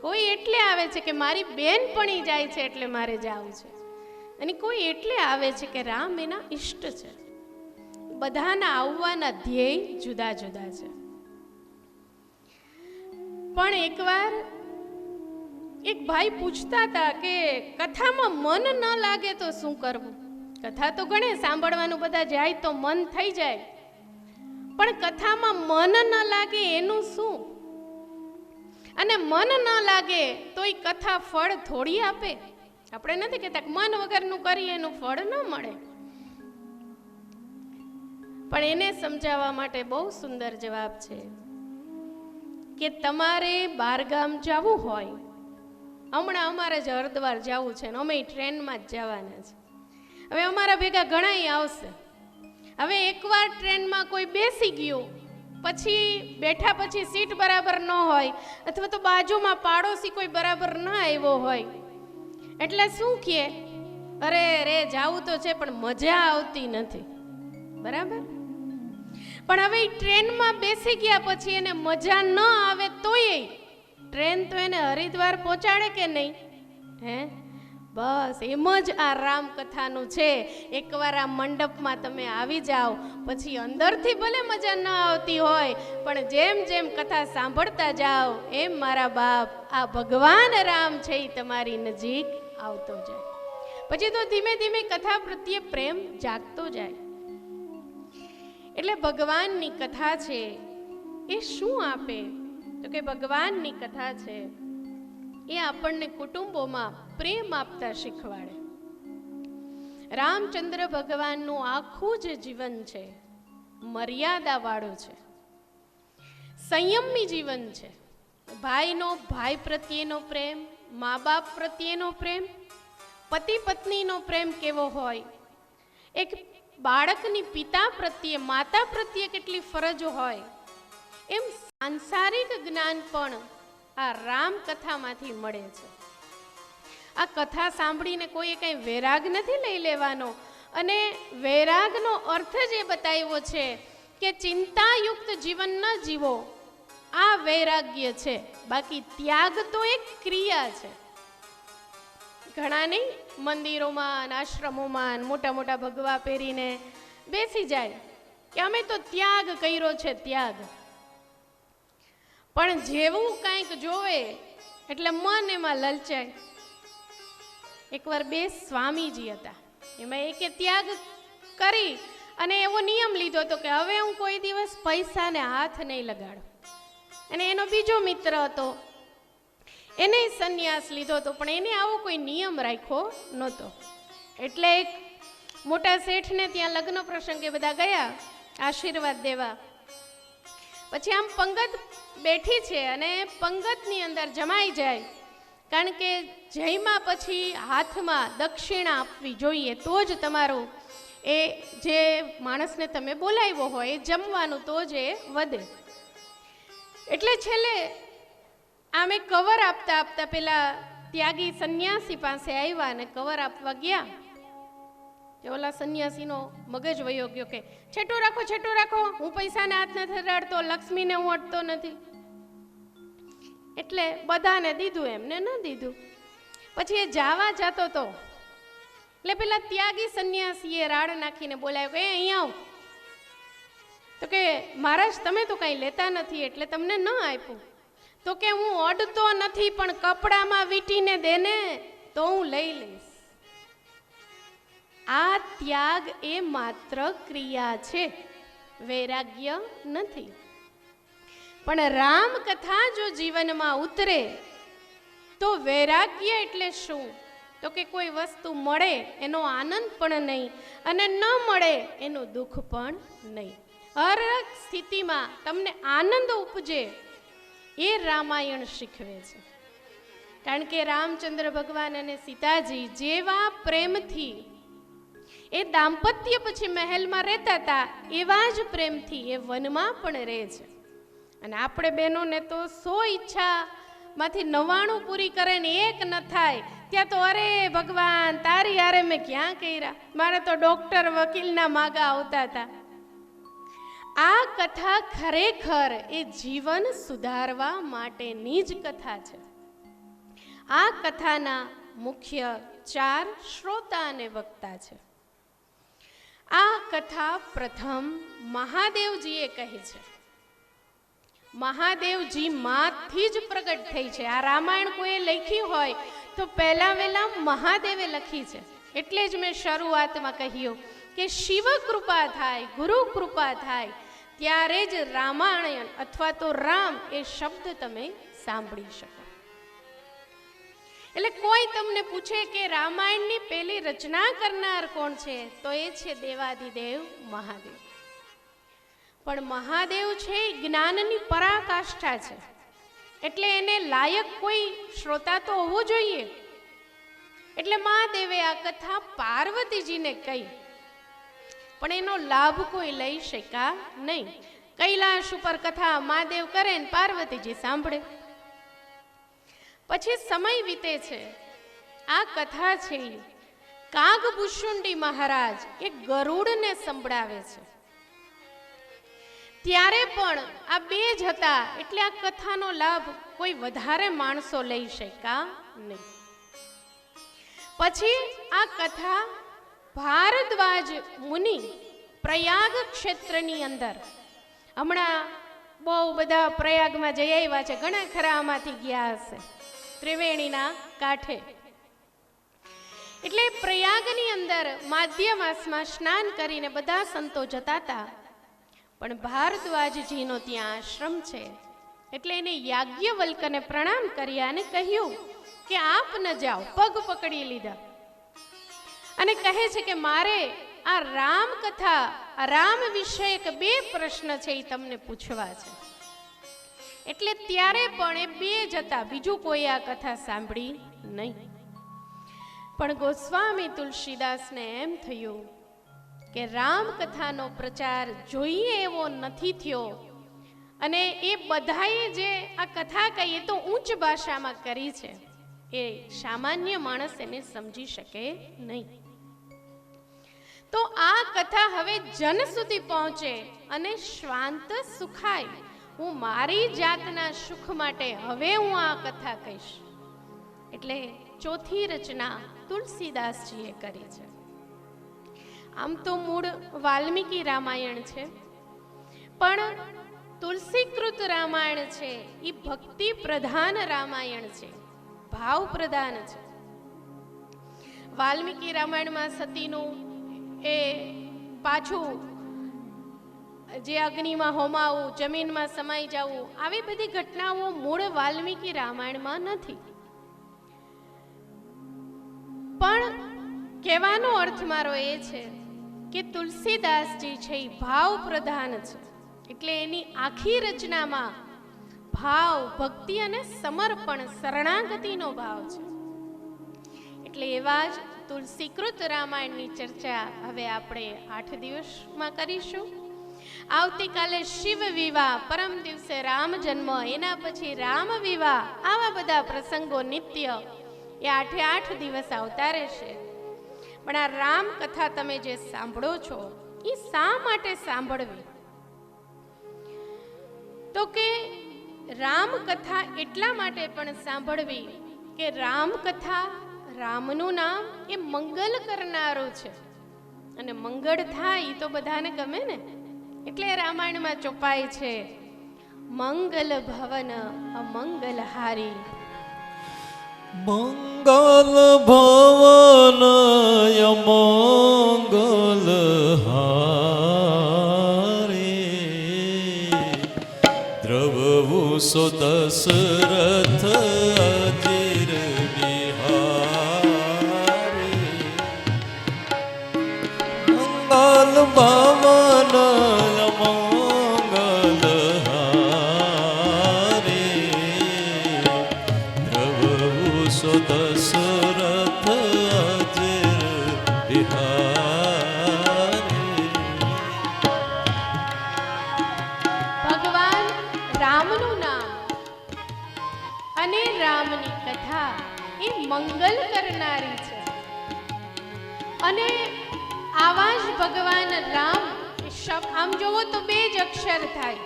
કોઈ એટલે આવે છે કે મારી બેનપણી જાય છે એટલે મારે જવું છે. અને કોઈ એટલે આવે છે કે રામ એના ઈષ્ટ છે. બધાના આવવાના ધ્યેય જુદા જુદા છે. પણ એકવાર એક ભાઈ પૂછતા હતા કે કથામાં મન ન લાગે તો શું કરવું? કથા તો ઘણે સાંભળવાનું બધા જાય તો મન થઈ જાય, પણ કથામાં મન ન લાગે એનું શું? અને મન ન લાગે તો એ કથા ફળ થોડી આપે. આપણે નથી કહેતા મન વગરનું કરીએ એનું ફળ ન મળે. પણ એને સમજાવવા માટે બહુ સુંદર જવાબ છે કે તમારે બહારગામ જવું હોય, હમણાં અમારે જ હરિદ્વાર જવું છે ને અમે ટ્રેનમાં જ જવાના છે. હવે અમારા ભેગા ઘણાય આવશે. હવે એકવાર ટ્રેનમાં કોઈ બેસી ગયું, પછી બેઠા પછી સીટ બરાબર ન હોય, અથવા તો બાજુમાં પાડોશી કોઈ બરાબર ન આવ્યો હોય, એટલે શું કહે, અરે રે જાવું તો છે પણ મજા આવતી નથી. બરાબર? પણ હવે ટ્રેનમાં બેસી ગયા પછી એને મજા ન આવે તોય ટ્રેન તો એને હરિદ્વાર પહોંચાડે કે નહીં? હે, બસ એમ જ આ રામકથાનું છે. એકવાર આ મંડપમાં તમે આવી જાઓ, પછી અંદરથી ભલે મજા ન આવતી હોય, પણ જેમ જેમ કથા સાંભળતા જાઓ એમ મારા બાપ આ ભગવાન રામ છે એ તમારી નજીક આવતો જાય. પછી તો ધીમે ધીમે કથા પ્રત્યે પ્રેમ જાગતો જાય. એટલે ભગવાનની કથા છે એ શું આપે? તો કે ભગવાનની કથા છે એ આપણને કુટુંબોમાં પ્રેમ આપતા શીખવાડે. રામચંદ્ર ભગવાનનું આખું જ જીવન છે મર્યાદાવાળું છે, સંયમી જીવન છે. ભાઈનો ભાઈ પ્રત્યેનો પ્રેમ, મા બાપ પ્રત્યેનો પ્રેમ, પતિ પત્નીનો પ્રેમ કેવો હોય, એક બાળકની પિતા પ્રત્યે માતા પ્રત્યે કેટલી ફરજો હોય, એમ સાંસારિક જ્ઞાન પણ આ રામકથામાંથી મળે છે. આ કથા સાંભળીને કોઈએ કંઈ વૈરાગ નથી લઈ લેવાનો. અને વૈરાગનો અર્થ જ એ બતાવ્યો છે કે ચિંતાયુક્ત જીવન ન જીવો, આ વૈરાગ્ય છે. બાકી ત્યાગ તો એક ક્રિયા છે. ઘણા નહીં મંદિરોમાં, આશ્રમોમાં મોટા મોટા ભગવા પહેરીને બેસી જાય કે અમે તો ત્યાગ કર્યો છે, ત્યાગ. પણ જેવું કંઈક જોવે એટલે મન એમાં લલચાય. એકવાર 2 સ્વામીજી હતા, એમાં એકે ત્યાગ કરી અને એવો નિયમ લીધો હતો કે હવે હું કોઈ દિવસ પૈસાને હાથ નહીં લગાડું. અને એનો બીજો મિત્ર હતો, એને સંન્યાસ લીધો હતો, પણ એને આવો કોઈ નિયમ રાખ્યો નહોતો. એટલે એક મોટા શેઠને ત્યાં લગ્ન પ્રસંગે બધા ગયા આશીર્વાદ દેવા. પછી આમ પંગત બેઠી છે અને પંગતની અંદર જમાઈ જાય, કારણ કે જયમાં પછી હાથમાં દક્ષિણા આપવી જોઈએ, તો જ તમારું એ જે માણસને તમે બોલાવ્યો હોય એ જમવાનું તો જ એ વધે. એટલે છેલ્લે આમે કવર આપતા આપતા પેલા ત્યાગી સંન્યાસી પાસે આવ્યા અને કવર આપવા ગયા. ઓલા સંન્યાસીનો મગજ વયો ગયો કે છેટું રાખો, હું પૈસાને હાથ નથી અડાડતો, લક્ષ્મીને હું અડતો નથી. એટલે બધાને દીધું, એમને ન દીધું. પછી એ જાવા જતો તો એટલે પેલા ત્યાગી સંન્યાસીએ રાડ નાખીને બોલાવ્યો કે અહીંયા આવ. તો કે મહારાજ તમે તો કંઈ લેતા નથી એટલે તમને ન આપ્યું. તો કે હું અડતો નથી પણ કપડામાં વીંટીને દેને તો હું લઈ લઈશ. આ ત્યાગ એ માત્ર ક્રિયા છે, વૈરાગ્ય નથી. પણ રામ કથા જો જીવનમાં ઉતરે તો વૈરાગ્ય એટલે શું? તો કે કોઈ વસ્તુ મળે એનો આનંદ પણ નહીં અને ન મળે એનું દુઃખ પણ નહીં. હર સ્થિતિમાં તમને આનંદ ઉપજે એ રામાયણ શીખવે છે. કારણ કે રામચંદ્ર ભગવાન અને સીતાજી જેવા પ્રેમથી એ દાંપત્ય પછી મહેલમાં રહેતા હતા એવા જ પ્રેમથી એ વનમાં પણ રહે છે. અને આપણે બહેનોને તો 100 ઈચ્છામાંથી 99 પૂરી કરે ને એક ન થાય ત્યાં તો અરે ભગવાન તારી યારે મેં ક્યાં કર્યા, મારે તો ડોક્ટર વકીલના માગા આવતા હતા. આ કથા ખરેખર એ જીવન સુધારવા માટેની જ કથા છે. આ કથાના મુખ્ય 4 શ્રોતા અને વક્તા છે. આ કથા પ્રથમ મહાદેવજીએ કહી છે. મહાદેવજી માંથી જ પ્રગટ થઈ છે. આ રામાયણ કોઈ લખી હોય તો પહેલા વહેલા મહાદેવે લખી છે. એટલે જ મેં શરૂઆતમાં કહ્યું કે શિવ કૃપા થાય, ગુરુ કૃપા થાય ત્યારે જ રામાયણ અથવા તો રામ એ શબ્દ તમે સાંભળી શકો. એટલે કોઈ તમને પૂછે કે રામાયણની પહેલી રચના કરનાર કોણ છે તો એ છે દેવાધિદેવ મહાદેવ. પણ મહાદેવ છે જ્ઞાનની પરાકાષ્ઠા છે, એટલે એને લાયક કોઈ શ્રોતા તો હોવો જોઈએ. એટલે મહાદેવે આ કથા પાર્વતીજીને કહી, પણ એનો લાભ કોઈ લઈ શક્યા નહીં. કૈલાશ ઉપર કથા મહાદેવ કરે ને પાર્વતીજી સાંભળે. પછી સમય વીતે છે. આ કથા છે કાગભૂષુંડી મહારાજ એ ગરુડને સંભળાવે છે. ત્યારે પણ આ 2 જ હતા એટલે આ કથાનો લાભ કોઈ વધારે માણસો લઈ શક્યા નહીં. પછી આ કથા ભારદ્વાજ મુનિ પ્રયાગ ક્ષેત્રની અંદર, હમણાં બહુ બધા પ્રયાગમાં જઈ આવ્યા છે, ઘણા ખરા આમાંથી ગયા હશે, ત્રિવેણીના કાંઠે. એટલે પ્રયાગની અંદર માધ્ય માસમાં સ્નાન કરીને બધા સંતો જતા હતા. પણ ભારદ્વાજજીનો ત્યાં આશ્રમ છે એટલે એને યાજ્ઞવલ્કને પ્રણામ કર્યા અને કહ્યું કે આપ ન જાઓ. પગ પકડી લીધા અને કહે છે કે મારે આ રામ કથા, આ રામ વિષયક 2 પ્રશ્ન છે એ તમને પૂછવા છે. એટલે ત્યારે પણ એ 2 જ હતા, બીજું કોઈ આ કથા સાંભળી નહીં. પણ ગોસ્વામી તુલસીદાસને એમ થયું કે રામ કથાનો પ્રચાર જોઈએ એવો નથી થયો અને એ બધાએ જે આ કથા કહી એ તો ઉચ્ચ ભાષામાં કરી છે, એ સામાન્ય માણસ એને સમજી શકે નહીં. તો આ કથા હવે જન સુધી પહોંચે અને શ્વાંત સુખાય. હું મારી જાતના સુખ માટે હવે હું આ કથા કહીશ. એટલે 4થી રચના તુલસીદાસજીએ કરી છે. આમ તો મૂળ વાલ્મીકી રામાયણ છે, પણ તુલસીકૃત રામાયણ છે એ ભક્તિ પ્રધાન રામાયણ છે, ભાવ પ્રધાન છે. વાલ્મીકી રામાયણમાં સતીનું એ પાછું જે અગ્નિમાં હોમાવું, જમીનમાં સમાઈ જવું, આવી બધી ઘટનાઓ મૂળ વાલ્મીકી રામાયણમાં નથી. પણ કહેવાનો અર્થ મારો એ છે કે તુલસીદાસજી છે એ ભાવ પ્રધાન છે. એટલે એની આખી રચનામાં ભાવ, ભક્તિ અને સમર્પણ, શરણાગતિનો ભાવ છે. એટલે એવા જ તુલસીકૃત રામાયણની ચર્ચા હવે આપણે 8 દિવસમાં કરીશું. આવતીકાલે શિવ વિવાહ, પરમ દિવસે રામ જન્મ, એના પછી રામ વિવાહ, આવા બધા પ્રસંગો નિત્ય એ 8 દિવસ આવતા રહેશે. પણ આ રામ કથા તમે જે સાંભળો છો એ શા માટે સાંભળવી? તો કે રામ કથા એટલા માટે પણ સાંભળવી કે રામ કથા, રામનું નામ એ મંગલ કરનારું છે, અને મંગળ થાય એ તો બધાને ગમે ને. એટલે રામાયણમાં ચોપાય છે, મંગલ ભવન અમંગલ હારી. મંગલ ભવન અમંગલ હારી, દ્રવહુ સો દશરથ અજીર બિહારી. મંગલ ભવન અમંગલ હારી, દ્રવહુ સો દશરથ અજીર બિહારી. ભગવાન રામનું નામ અને રામની કથા એ મંગલ કરનારી છે. અને આવા જ ભગવાન રામ આમ જોવો તો 2 જ અક્ષર થાય.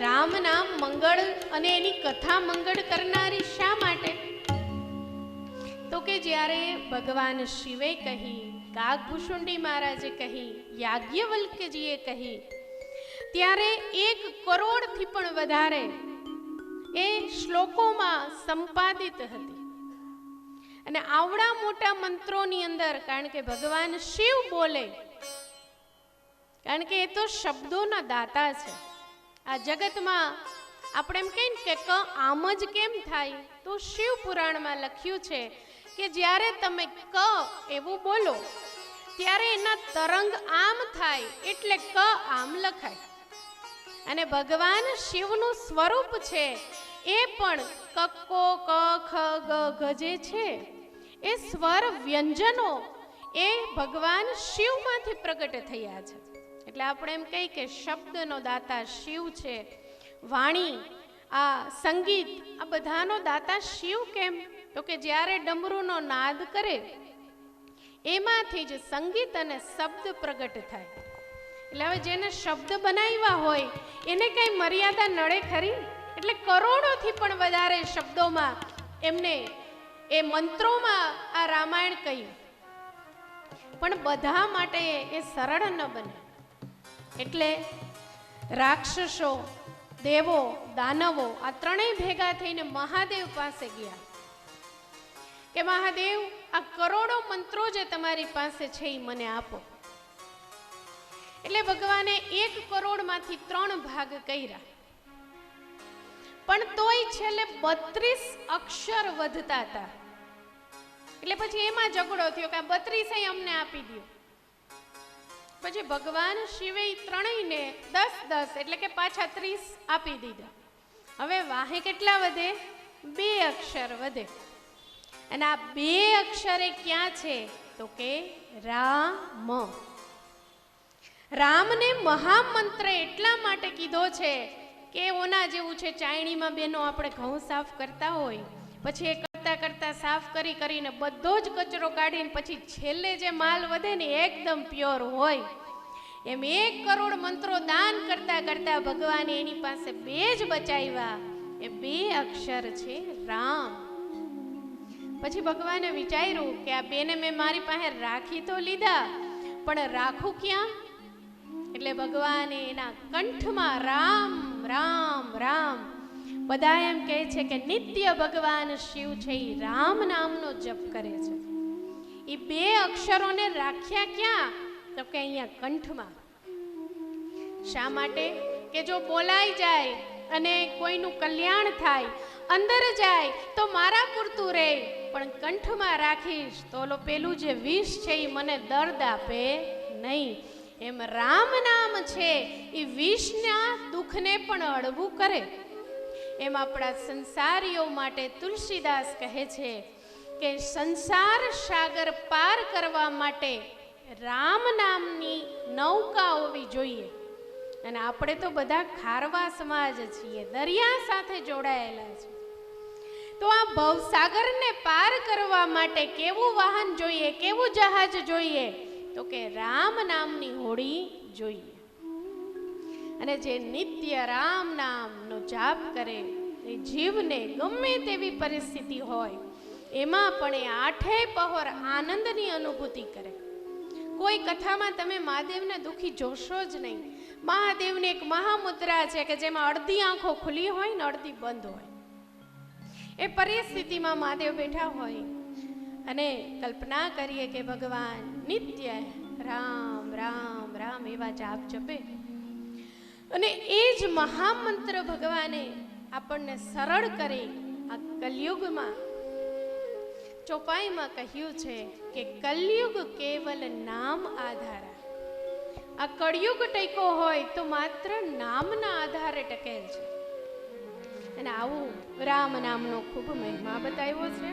રામ નામ મંગળ અને એની કથા મંગળ કરનારી શા માટે? તો કે જ્યારે ભગવાન શિવે કહી, કાગભૂષુંડી મહારાજે કહી, યાજ્ઞવલ્ક્યજીએ કહી, ત્યારે 1 કરોડથી પણ વધારે એ શ્લોકોમાં સંપાદિત હતી. અને આવડા મોટા મંત્રોની અંદર, કારણ કે ભગવાન શિવ બોલે, કારણ કે એ તો શબ્દોના દાતા છે. આ જગતમાં આપણે એમ કહીએ કે આમ જ કેમ થાય, તો શિવ પુરાણમાં લખ્યું છે કે જ્યારે તમે ક એવું બોલો ત્યારે એના તરંગ આમ થાય, એટલે ક આમ લખાય. અને ભગવાન શિવનું સ્વરૂપ છે એ પણ કક્કો ક ખ ગ ઘ જે છે એ સ્વર વ્યંજનો એ ભગવાન શિવમાંથી પ્રગટ થયા છે. એટલે આપણે એમ કહીએ કે શબ્દનો દાતા શિવ છે. વાણી, આ સંગીત, આ બધાનો દાતા શિવ. કેમ? તો કે જ્યારે ડમરૂનો નાદ કરે એમાંથી જ સંગીત અને શબ્દ પ્રગટ થાય. એટલે હવે જેને શબ્દ બનાવ્યા હોય એને કઈ મર્યાદા નડે ખરી? એટલે કરોડોથી પણ વધારે શબ્દોમાં એમને એ મંત્રોમાં આ રામાયણ કહ્યું. પણ બધા માટે એ સરળ ન બને. એટલે રાક્ષસો, દેવો, દાનવો આ ત્રણેય ભેગા થઈને મહાદેવ પાસે ગયા કે મહાદેવ, આ કરોડો મંત્રો જે તમારી પાસે છે એ મને આપો. એટલે ભગવાને 1 કરોડમાંથી 3 ભાગ કર્યા, પણ તોય છેલ્લે 32 અક્ષર વધતા હતા. એટલે પછી એમાં ઝઘડો થયો કે 32 અમને આપી દો. પછી ભગવાન શિવે ત્રણેયને 10-10 એટલે કે પાછા 30 આપી દીધા. હવે વાહે કેટલા વધે? 2 અક્ષર વધે. અને આ 2 અક્ષરે ક્યાં છે? તો કે રામ. રામને મહામંત્ર એટલા માટે કીધો છે કે ઓના જેવું છે. ચાયણીમાં બેનો આપણે ઘઉં સાફ કરતા હોય, પછી એ કરતા કરતા સાફ કરીને બધો જ કચરો કાઢીને પછી છેલ્લે જે માલ વધે ને એકદમ પ્યોર હોય, એમ 1 કરોડ મંત્રો દાન કરતા કરતા ભગવાને એની પાસે 2 જ બચાવ્યા. એ 2 અક્ષર છે રામ. પછી ભગવાને વિચાર્યું કે આ 2ને મેં મારી પાસે રાખી તો લીધા, પણ રાખું ક્યાં? એટલે ભગવાને એના કંઠમાં રામ રામ રામ, બધા એમ કહે છે કે નિત્ય ભગવાન શિવ છે એ રામ નામનો જપ કરે છે. એ 2 અક્ષરોને રાખ્યા ક્યાં? તો કે અહીંયા કંઠમાં. શા માટે? કે જો બોલાઈ જાય અને કોઈનું કલ્યાણ થાય, અંદર જાય તો મારા પૂરતું રહે, પણ કંઠમાં રાખીશ તો ઓલો પેલું જે વિષ છે એ મને દર્દ આપે નહીં. એમ રામ નામ છે એ વિષના દુઃખને પણ હળવું કરે. એમ આપણા સંસારીઓ માટે તુલસીદાસ કહે છે કે સંસાર સાગર પાર કરવા માટે રામ નામની નૌકા હોવી જોઈએ. અને આપણે તો બધા ખારવા સમાજ છીએ, દરિયા સાથે જોડાયેલા છે. તો આ ભવસાગરને પાર કરવા માટે કેવું વાહન જોઈએ, કેવું જહાજ જોઈએ? તો કે રામ નામની હોડી જોઈએ. અને જે નિત્ય રામ નામનો જાપ કરે એ જીવને ગમે તેવી પરિસ્થિતિ હોય એમાં પણ એ આઠે પહોર આનંદની અનુભૂતિ કરે. કોઈ કથામાં તમે મહાદેવને દુઃખી જોશો જ નહીં. મહાદેવની એક મહામુદ્રા છે કે જેમાં અડધી આંખો ખુલ્લી હોય ને અડધી બંધ હોય. એ પરિસ્થિતિમાં મહાદેવ બેઠા હોય અને કલ્પના કરીએ કે ભગવાન નિત્ય રામ રામ રામ એવા જાપ જપે. અને એ જ મહામંત્ર ભગવાને આપણને સરળ કરી આ કલયુગમાં ચોપાઈમાં કહ્યું છે કે કલયુગ કેવલ નામ આધારા. આ કળયુગ ટેકો હોય તો માત્ર નામના આધારે ટકેલ છે. અને આવું રામ નામનો ખૂબ મહિમા બતાવ્યો છે.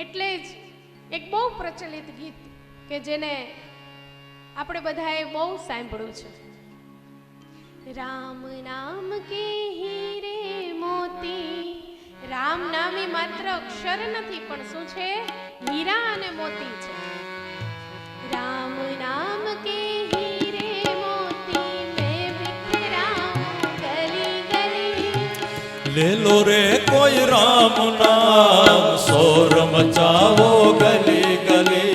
એટલે જ એક બહુ પ્રચલિત ગીત કે જેને આપણે બધાએ બહુ સાંભળ્યું છે. રામ નામ કે હીરે મોતી. રામ નામ એ માત્ર અક્ષર નથી પણ શું છે? હીરા અને મોતી છે. રામ નામ કે હીરે મોતી મેં बिखराऊं गली गली. ले लो रे कोई राम नाम, शोर मचाओ गली गली.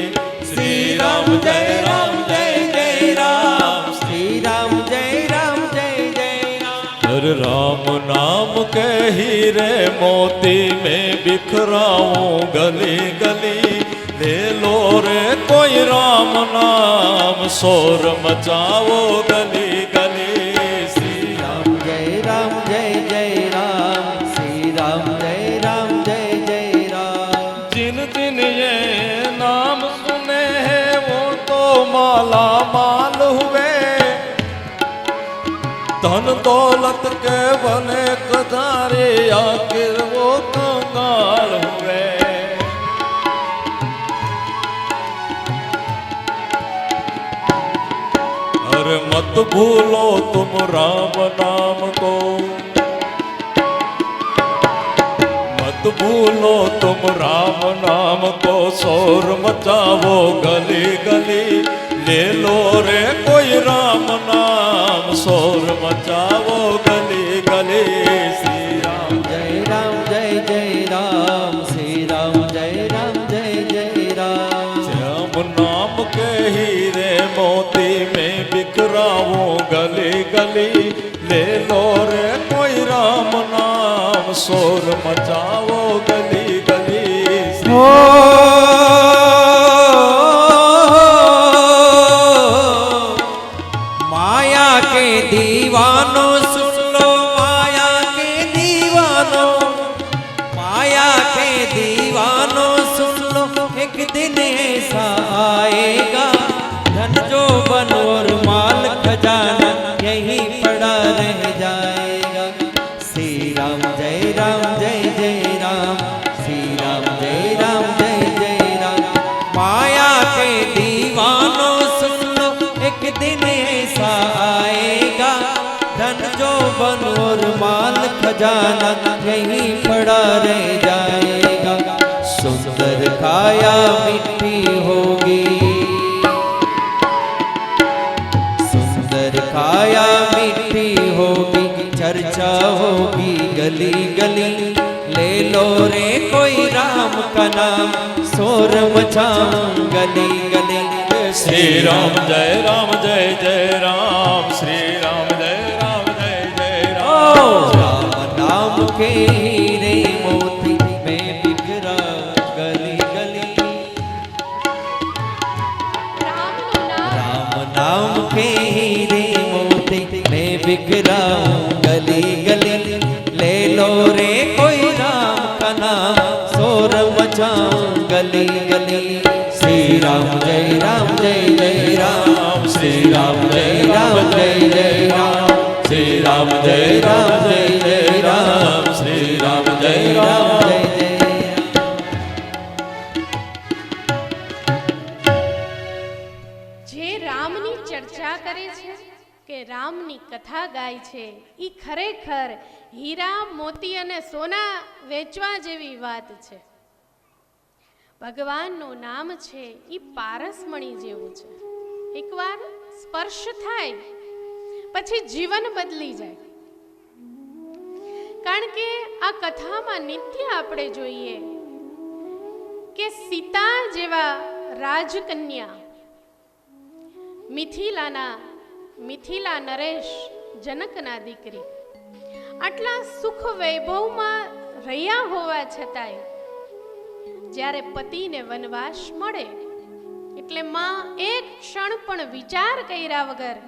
श्री राम जय राम जय जय राम, श्री राम जय राम जय जय राम. हर राम नाम के हीरे मोती में बिखराऊं गली गली. ले लो रे कोई राम नाम, शोर मचाओ गली गली. श्री राम जय राम जय जय राम, श्री राम जय राम जय जय राम. जिन जिन ये नाम सुने हैं वो तो माला माल हुए. धन दौलत के बने कदारे आखिर वो कंगाल हुए. अरे मत भूलो तुम राम नाम को, मत भूलो तुम राम नाम को. शोर मचाओ गली गली. ले लो रे कोई राम नाम, शोर मचाओ गली गली. श्री राम जय राम जय जय राम, श्री राम जय राम जय जय राम. श्याम नाम के हीरे मोती में बिखराऊं गली गली. ले लो रे कोई राम नाम, शोर मचाओ गली गली. श्री माया के दीवानों सुन लो, माया के दीवानों, माया के दीवानों सुन लो. एक दिन ऐसा आएगा धन जो बन और माल खजाना यहीं पड़ा रह जाएगा. श्री राम जय राम जय जय राम, श्री राम जय राम जय जय राम. माया के दीवानों सुन लो, एक दिन ऐसा आएगा धन जो बन और माल खजाना यहीं पड़ा रह जाएगा. सुंदर काया मिट्टी होगी, सुंदर काया मिट्टी होगी. चर्चा होगी गली गली. ले लो रे कोई राम का नाम, शोर मचाऊं गली गली. श्री राम जय राम जय जय राम, श्री राम जय राम जय जय राम. राम नाम के हीरे मोती में बिखरा गली गली. રામનું નામ राम नाम के हीरे मोती में बिखरा गली गली. ले लो रे कोई राम का नाम, शोर मचाऊं गली गली. श्री राम जय राम जय जय राम, श्री राम जय राम जय जय राम, श्री राम जय राम जय जय राम, श्री राम जय राम जय जय राम. રામની કથા ગાય છે એ ખરેખર હીરા મોતી અને સોના વેચવા જેવી વાત છે. ભગવાનનું નામ છે એ પારસમણી જેવું છે. એકવાર સ્પર્શ થાય પછી જીવન બદલી જાય. કારણ કે આ કથામાં નિત્ય આપણે જોઈએ કે સીતા જેવા રાજકન્યા, મિથિલા નરેશ જનકના દીકરી, આટલા સુખ વૈભવમાં રહ્યા હોવા છતાંય જ્યારે પતિને વનવાસ મળે એટલે માં એક ક્ષણ પણ વિચાર કર્યા વગર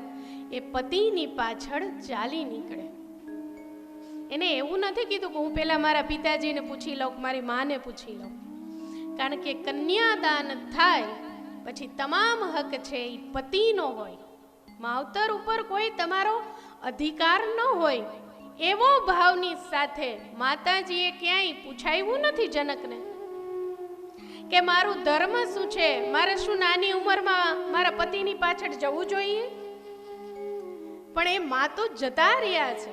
એ પતિની પાછળ ચાલી નીકળે. એને એવું નથી કીધું કે હું પહેલા મારા પિતાજીને પૂછી લઉં, મારી માને પૂછી લઉં. કારણ કે કન્યાદાન થાય પછી તમામ હક છે એ પતિનો હોય. માવતર ઉપર કોઈ તમારો અધિકાર ન હોય એવો ભાવની સાથે માતાજીએ ક્યાંય પૂછાયું નથી જનકને કે મારું ધર્મ શું છે, મારે શું નાની ઉંમરમાં મારા પતિની પાછળ જવું જોઈએ. પણ એ માં તો જતા રહ્યા છે.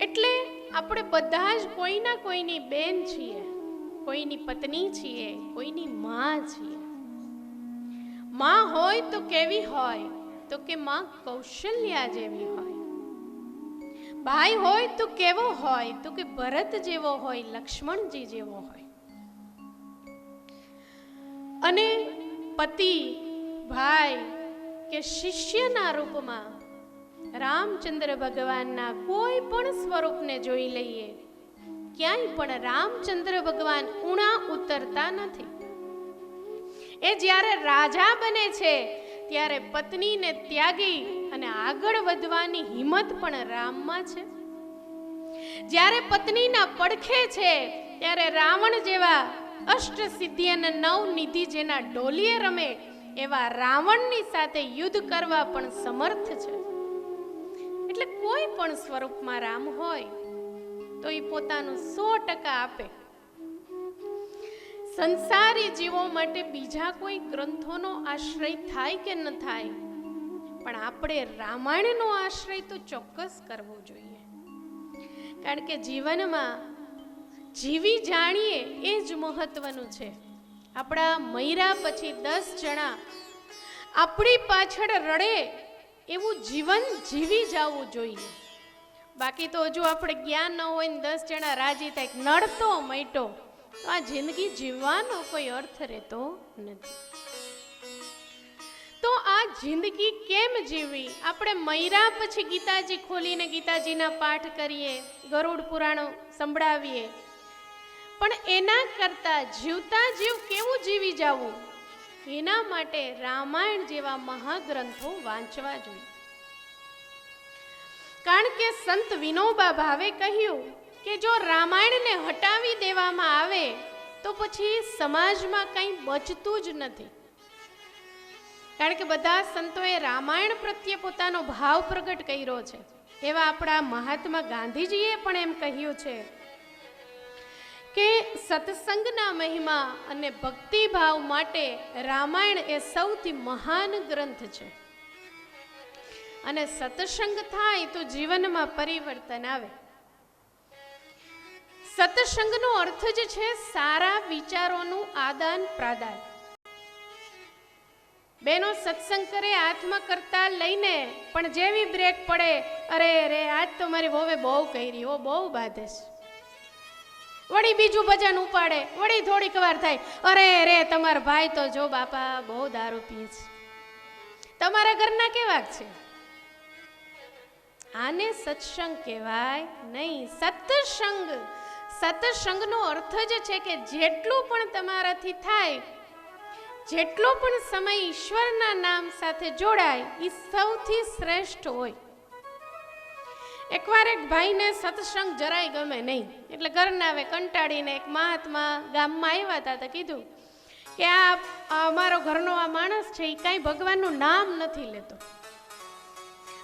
એટલે આપણે બધા જ કોઈના કોઈની બેન છીએ, કોઈની પત્ની છીએ, કોઈની માં છીએ. માં હોય તો કેવી હોય? તો કે માં કૌશલ્યા જેવી હોય. ભાઈ હોય તો કેવો હોય? તો કે ભરત જેવો હોય, લક્ષ્મણજી જેવો હોય. અને પતિ, ભાઈ કે શિષ્યના રૂપમાં રામચંદ્ર ભગવાનના કોઈ પણ સ્વરૂપને જોઈ લઈએ, ક્યાંય પણ રામચંદ્ર ભગવાન ઊણા ઉતરતા નથી. એ જ્યારે રાજા બને છે ત્યારે પત્નીને ત્યાગી અને આગળ વધવાની હિંમત પણ રામમાં છે. જ્યારે પત્નીના પડખે છે ત્યારે રાવણ જેવા અષ્ટ સિદ્ધિ અને નવ નિધિ જેના ડોલીએ રમે એવા રાવણની સાથે યુદ્ધ કરવા પણ સમર્થ છે. એટલે કોઈ પણ સ્વરૂપમાં રામ હોય તો એ પોતાનું 100% આપે. સંસારી જીવો માટે બીજા કોઈ ગ્રંથોનો આશ્રય થાય કે ન થાય, પણ આપણે રામાયણનો આશ્રય તો ચોક્કસ કરવો જોઈએ. કારણ કે જીવનમાં જીવી જાણીએ એ જ મહત્વનું છે. આપણા મૈરા પછી 10 જણા આપણી પાછળ રડે એવું જીવન જીવી જવું જોઈએ. બાકી તો હજુ આપણે જ્ઞાન ન હોય ને 10 જણા રાજી થાય, નડતો મટ્યો, તો આ જિંદગી જીવવાનો કોઈ અર્થ રહેતો નથી. તો આ જિંદગી કેમ જીવવી? આપણે મૈરા પછી ગીતાજી ખોલીને ગીતાજીના પાઠ કરીએ, ગરુડ પુરાણો સંભળાવીએ, પણ એના કરતા જીવતા જીવ કેવું જીવી જવું, એના માટે રામાયણ જેવા મહાગ્રંથો વાંચવા જોઈએ. કારણ કે સંત વિનોબા ભાવે કહ્યું કે જો રામાયણને હટાવી દેવામાં આવે તો પછી સમાજમાં કંઈ બચતું જ નથી. કારણ કે બધા સંતોએ રામાયણ પ્રત્યે પોતાનો ભાવ પ્રગટ કર્યો છે. એવા આપણા મહાત્મા ગાંધીજીએ પણ એમ કહ્યું છે કે સત્સંગના મહિમા અને ભક્તિભાવ માટે રામાયણ એ સૌથી મહાન ગ્રંથ છે. અને સત્સંગ થાય તો જીવનમાં પરિવર્તન આવે. સત્સંગનો અર્થ જ છે સારા વિચારોનું આદાન પ્રદાન. બેનો સત્સંગ કરે હાથમાં કરતા લઈને પણ જેવી બ્રેક પડે, અરે રે આજ તો મારી વહુએ બહુ કરી, હો બહુ બાધે છે, વળી બીજું ભજન ઉપાડે, વળી થોડીક વાર થાય, અરે રે તમારા ભાઈ તો જો બાપા બહુ દારૂ પીએ છે, તમારા ઘરના કેવા છે? આને સત્સંગ કહેવાય નહીં. સત્સંગનો અર્થ જ છે કે જેટલું પણ તમારાથી થાય, જેટલો પણ સમય ઈશ્વરના નામ સાથે જોડાય એ સૌથી શ્રેષ્ઠ હોય. એકવાર એક ભાઈને સત્સંગ જરાય ગમે નહીં, એટલે ઘરના આવે કંટાળીને એક મહાત્મા ગામમાં આવ્યા હતા તો કીધું કે આ અમારો ઘરનો આ માણસ છે એ કાંઈ ભગવાનનું નામ નથી લેતો,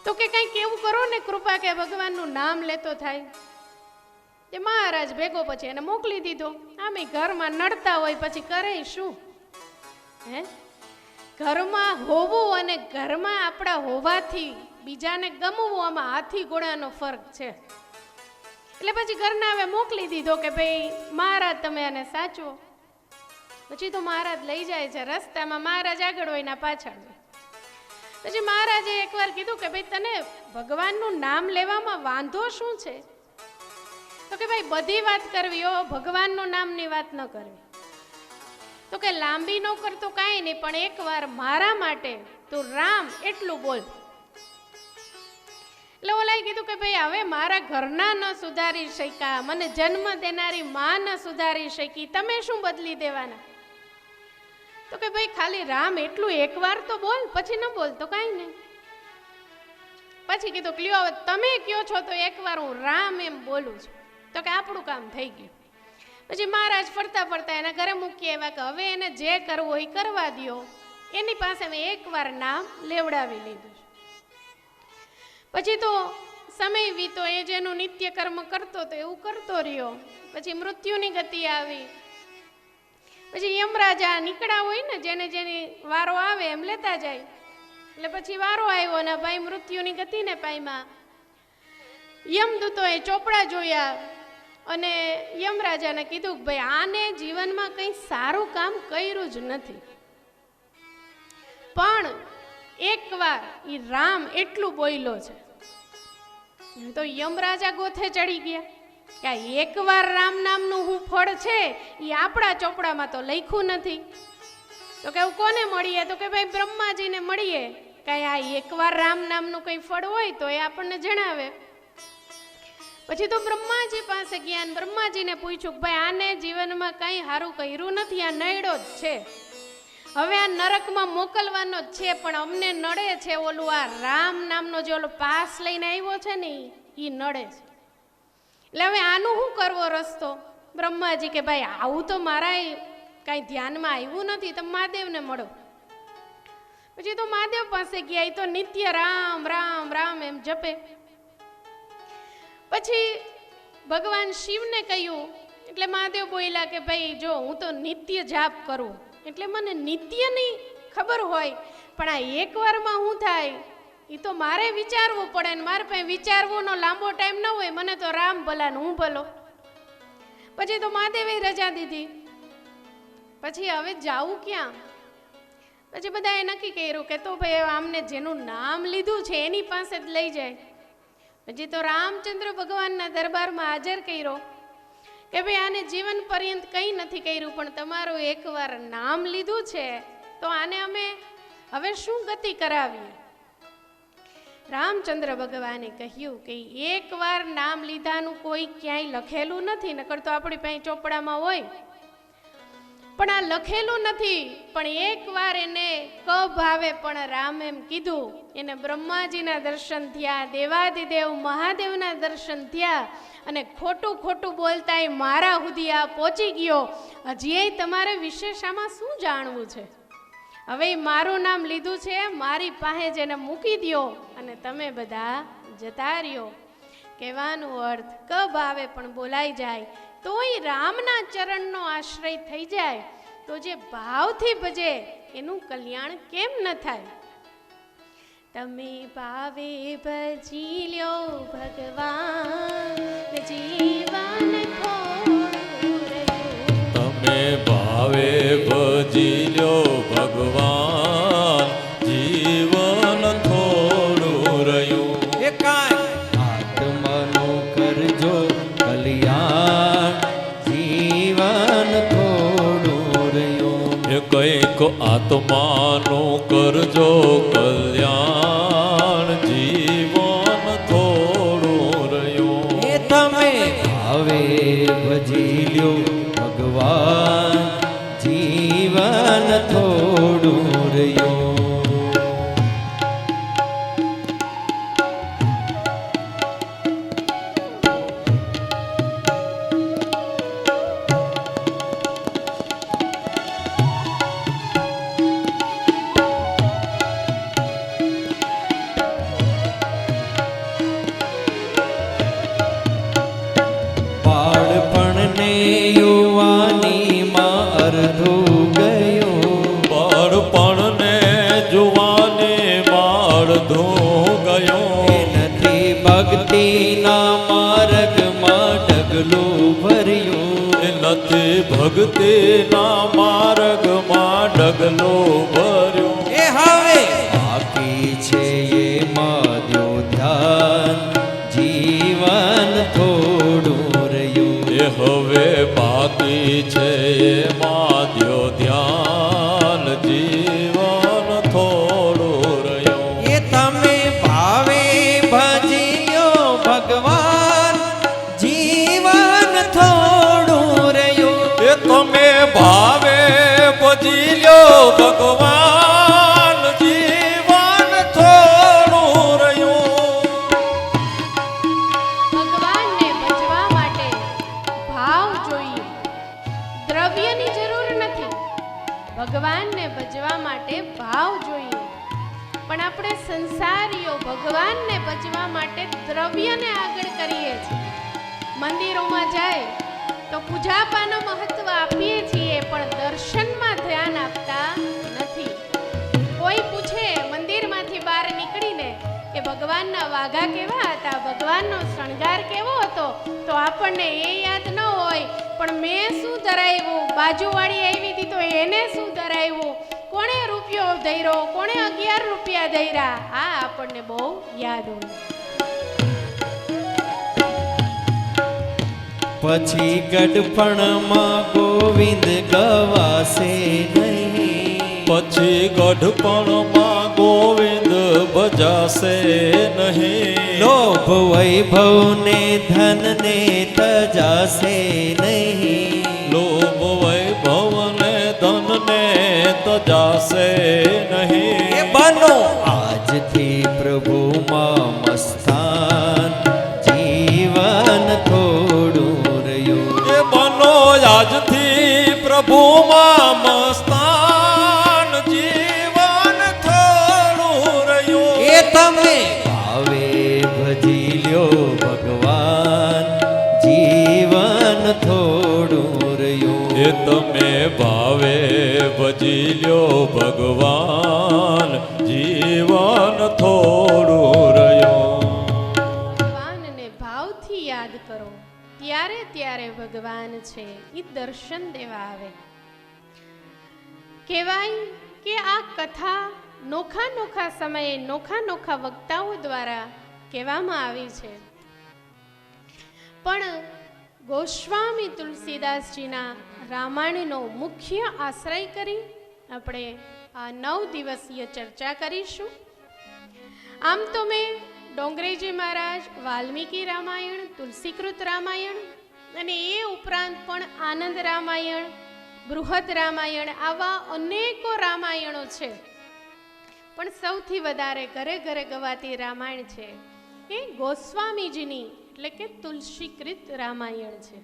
તો કે કંઈક એવું કરો ને કૃપા કે ભગવાનનું નામ લેતો થાય. તે મહારાજ ભેગો પછી એને મોકલી દીધો. આમે ઘરમાં નડતા હોય પછી કરે શું? હે ઘરમાં હોવું અને ઘરમાં આપણા હોવાથી બીજાને ગમવું આમાં હાથી ઘોડાનો ફરક છે. એટલે પછી ઘરના હવે મોકલી દીધો કે ભાઈ મહારાજ તમે આને સાચવો. પછી તો મહારાજ લઈ જાય છે રસ્તામાં, મહારાજ આગળ હોય ના પાછળ હોય. પછી મહારાજે એકવાર કીધું કે ભાઈ તને ભગવાનનું નામ લેવામાં વાંધો શું છે? તો કે ભાઈ બધી વાત કરવી હો, ભગવાનનું નામની વાત ન કરવી. તો કે લાંબી ન કરતો કાંઈ નહીં, પણ એકવાર મારા માટે તું રામ એટલું બોલ. એટલે ઓલાએ કીધું કે ભાઈ હવે મારા ઘરના ન સુધારી શક્યા, મને જન્મ દેનારી માં ન સુધારી શકી, તમે શું બદલી દેવાના? તો કે ભાઈ ખાલી રામ એટલું એકવાર તો બોલ, પછી ન બોલ તો કાંઈ નહીં. પછી કીધું કે લ્યો હવે તમે કયો છો તો એકવાર હું રામ એમ બોલું છું. તો કે આપણું કામ થઈ ગયું. પછી મહારાજ ફરતા ફરતા એના ઘરે મૂકી આવ્યા કે હવે એને જે કરવું હોય કરવા દો. એની પાસે મેં એકવાર નામ લેવડાવી લીધું. પછી તો સમય વીતો, એ જેનું નિત્ય કર્મ કરતો તો એવું કરતો રહ્યો. પછી મૃત્યુની ગતિ આવી. પછી યમરાજા નીકળ્યા હોય ને, જેને જેની વારો આવે એમ લેતા જાય. એટલે પછી વારો આવ્યો ને ભાઈ મૃત્યુની ગતિને પામ્યા. યમદૂતોએ ચોપડા જોયા અને યમરાજાને કીધું કે ભાઈ આને જીવનમાં કંઈ સારું કામ કર્યું જ નથી, પણ એકવાર એ રામ એટલું બોલ્યો છે. તો યમરાજા ગોથે ચડી ગયા કે એકવાર રામ નામનું હું ફળ છે એ આપણા ચોપડામાં તો લખ્યું નથી. તો કે કોને મળીએ? તો કે ભાઈ બ્રહ્માજીને મળીએ, કઈ આ એકવાર રામ નામનું કંઈ ફળ હોય તો એ આપણને જણાવે. પછી તો બ્રહ્માજી પાસે ગયા, બ્રહ્માજીને પૂછ્યું કે ભાઈ આને જીવનમાં કંઈ સારું કર્યું નથી, આ નડ્યો જ છે, હવે આ નરકમાં મોકલવાનો જ છે, પણ અમને નડે છે ઓલું આ રામ નામનો જે ઓલો પાસ લઈને આવ્યો છે ને એ નડે છે. એટલે હવે આનું શું કરવો રસ્તો? બ્રહ્માજી કે ભાઈ આવું તો મારા કાંઈ ધ્યાનમાં આવ્યું નથી, તમે મહાદેવને મળો. પછી તો મહાદેવ પાસે ગયા, એ તો નિત્ય રામ રામ રામ એમ જપે. પછી ભગવાન શિવને કહ્યું, એટલે મહાદેવ બોલ્યા કે ભાઈ જો હું તો નિત્ય જાપ કરું, એટલે મને નિત્યની ખબર હોય, પણ આ એકવારમાં શું થાય એ તો મારે વિચારવું પડે ને મારે પાસે વિચારવુંનો લાંબો ટાઈમ ન હોય, મને તો રામ ભલા ને હું ભલો. પછી તો મહાદેવે રજા દીધી. પછી હવે જાવું ક્યાં? પછી બધાએ નક્કી કર્યું કે તો ભાઈ આમને જેનું નામ લીધું છે એની પાસે જ લઈ જાય. પછી તો રામચંદ્ર ભગવાનના દરબારમાં હાજર કર્યો કે ભાઈ આને જીવન પર્યંત કંઈ નથી કર્યું, પણ તમારું એકવાર નામ લીધું છે તો આને અમે હવે શું ગતિ કરાવીએ? રામચંદ્ર ભગવાને કહ્યું કે એકવાર નામ લીધાનું કોઈ ક્યાંય લખેલું નથી, નકર તો આપણી પાસે ચોપડામાં હોય, પણ આ લખેલું નથી. પણ એકવાર એને ભાવે પણ રામ એમ કીધું, એને બ્રહ્માજીના દર્શન થયા, દેવાદિદેવ મહાદેવના દર્શન થયા, અને ખોટું ખોટું બોલતા એ મારા સુધી આ પહોંચી ગયો. હજી તમારે વિશેષામાં શું જાણવું છે? હવે મારું નામ લીધું છે, મારી પાસે જેને મૂકી દો અને તમે બધા જતા રહ્યો. કહેવાનો અર્થ ભાવે પણ બોલાઈ જાય તોય રામના ચરણનો આશ્રય થઈ જાય તો જે ભાવથી ભજે એનું કલ્યાણ કેમ ન થાય? તમે ભાવે ભજી લ્યો ભગવાન, જીવન થોડું રહ્યું. તમે ભાવે ભજી લ્યો ભગવાન, જીવન થોડું રહ્યું. આત્માનું કરજો કલ્યાણ, જીવન થોડું રહ્યું. કંઈક આત્માનું કરજો કલ્યાણ, જીવન થોડું રહ્યું. તમે ભાવે ભજી લ્યો ભગવાન, જીવન થોડું રહ્યું. બાળપણને મુક્તિના માર્ગમાં ડગલો ભર્યો. એ હવે બાકી છે એમાં દ્યો ધ્યાન, જીવન થોડું રહ્યું. એ હવે બાકી છે એમાં દ્યો ધ્યાન, જીવન થોડું રહ્યું. એ તમે ભાવે ભજી લ્યો ભગવાન, જીવન થોડું રહ્યું. એ તમે ભાવે ભજી લ્યો ભગવાન, જીવન થોડું રહ્યું. ભગવાનને ભજવા માટે ભાવ જોઈએ, દ્રવ્યની જરૂર નથી. ભગવાનને ભજવા માટે ભાવ જોઈએ, પણ આપણે સંસારીઓ ભગવાનને ભજવા માટે દ્રવ્યને આગળ કરીએ છીએ. મંદિરોમાં જાય તો પૂજાપાનું મહત્વ આપીએ છીએ, પણ દર્શનમાં ધ્યાન આપતા નથી. કોઈ પૂછે મંદિરમાંથી બહાર નીકળીને કે ભગવાનના વાઘા કેવા હતા, ભગવાનનો શણગાર કેવો હતો, તો આપણને એ યાદ ન હોય, પણ મેં શું ધરાવ્યું, બાજુવાળી આવી હતી તો એને શું ધરાવ્યું, કોણે રૂપિયો ધર્યો, કોણે 11 રૂપિયા ધર્યા, આ આપણને બહુ યાદ હોય. પછી ગઢપણમાં ગોવિંદ ગવાશે નહીં. પછી ગઢપણમાં ગોવિંદ ભજાશે નહીં. લોભ વૈભવને ધનને તજાશે નહીં. લોભ વૈભવને ધનને તજાશે નહીં. એ બનો આજથી પ્રભુમાં મસ્તાન, જીવન થોડું રહ્યું. એ બનો આજથી પ્રભુમાં મસ્તાન, જીવન થોડું રહ્યું. એ તમે ભાવે ભજી લ્યો ભગવાન, જીવન થોડું રહ્યું. એ તમે ભાવે ભજી લ્યો ભગવાન, જીવન થોડું રહ્યું. ભગવાનને ભાવથી યાદ કરો, ત્યારે ત્યારે ભગવાન છે એ દર્શન દેવા આવે. કહેવાય કે આ કથા નોખા નોખા સમયે નોખા નોખા વક્તાઓ દ્વારા કહેવામાં આવી છે, પણ ગોસ્વામી તુલસીદાસજીના રામાયણનો મુખ્ય આશ્રય કરી આપણે આ 9 દિવસીય ચર્ચા કરીશું. આમ તો મેં ડોંગરેજી મહારાજ, વાલ્મીકી રામાયણ, તુલસીકૃત રામાયણ અને એ ઉપરાંત પણ આનંદ રામાયણ, બૃહદ રામાયણ, આવા અનેકો રામાયણો છે, પણ સૌથી વધારે ઘરે ઘરે ગવાતી રામાયણ છે એ ગોસ્વામીજીની એટલે કે તુલસીકૃત રામાયણ છે.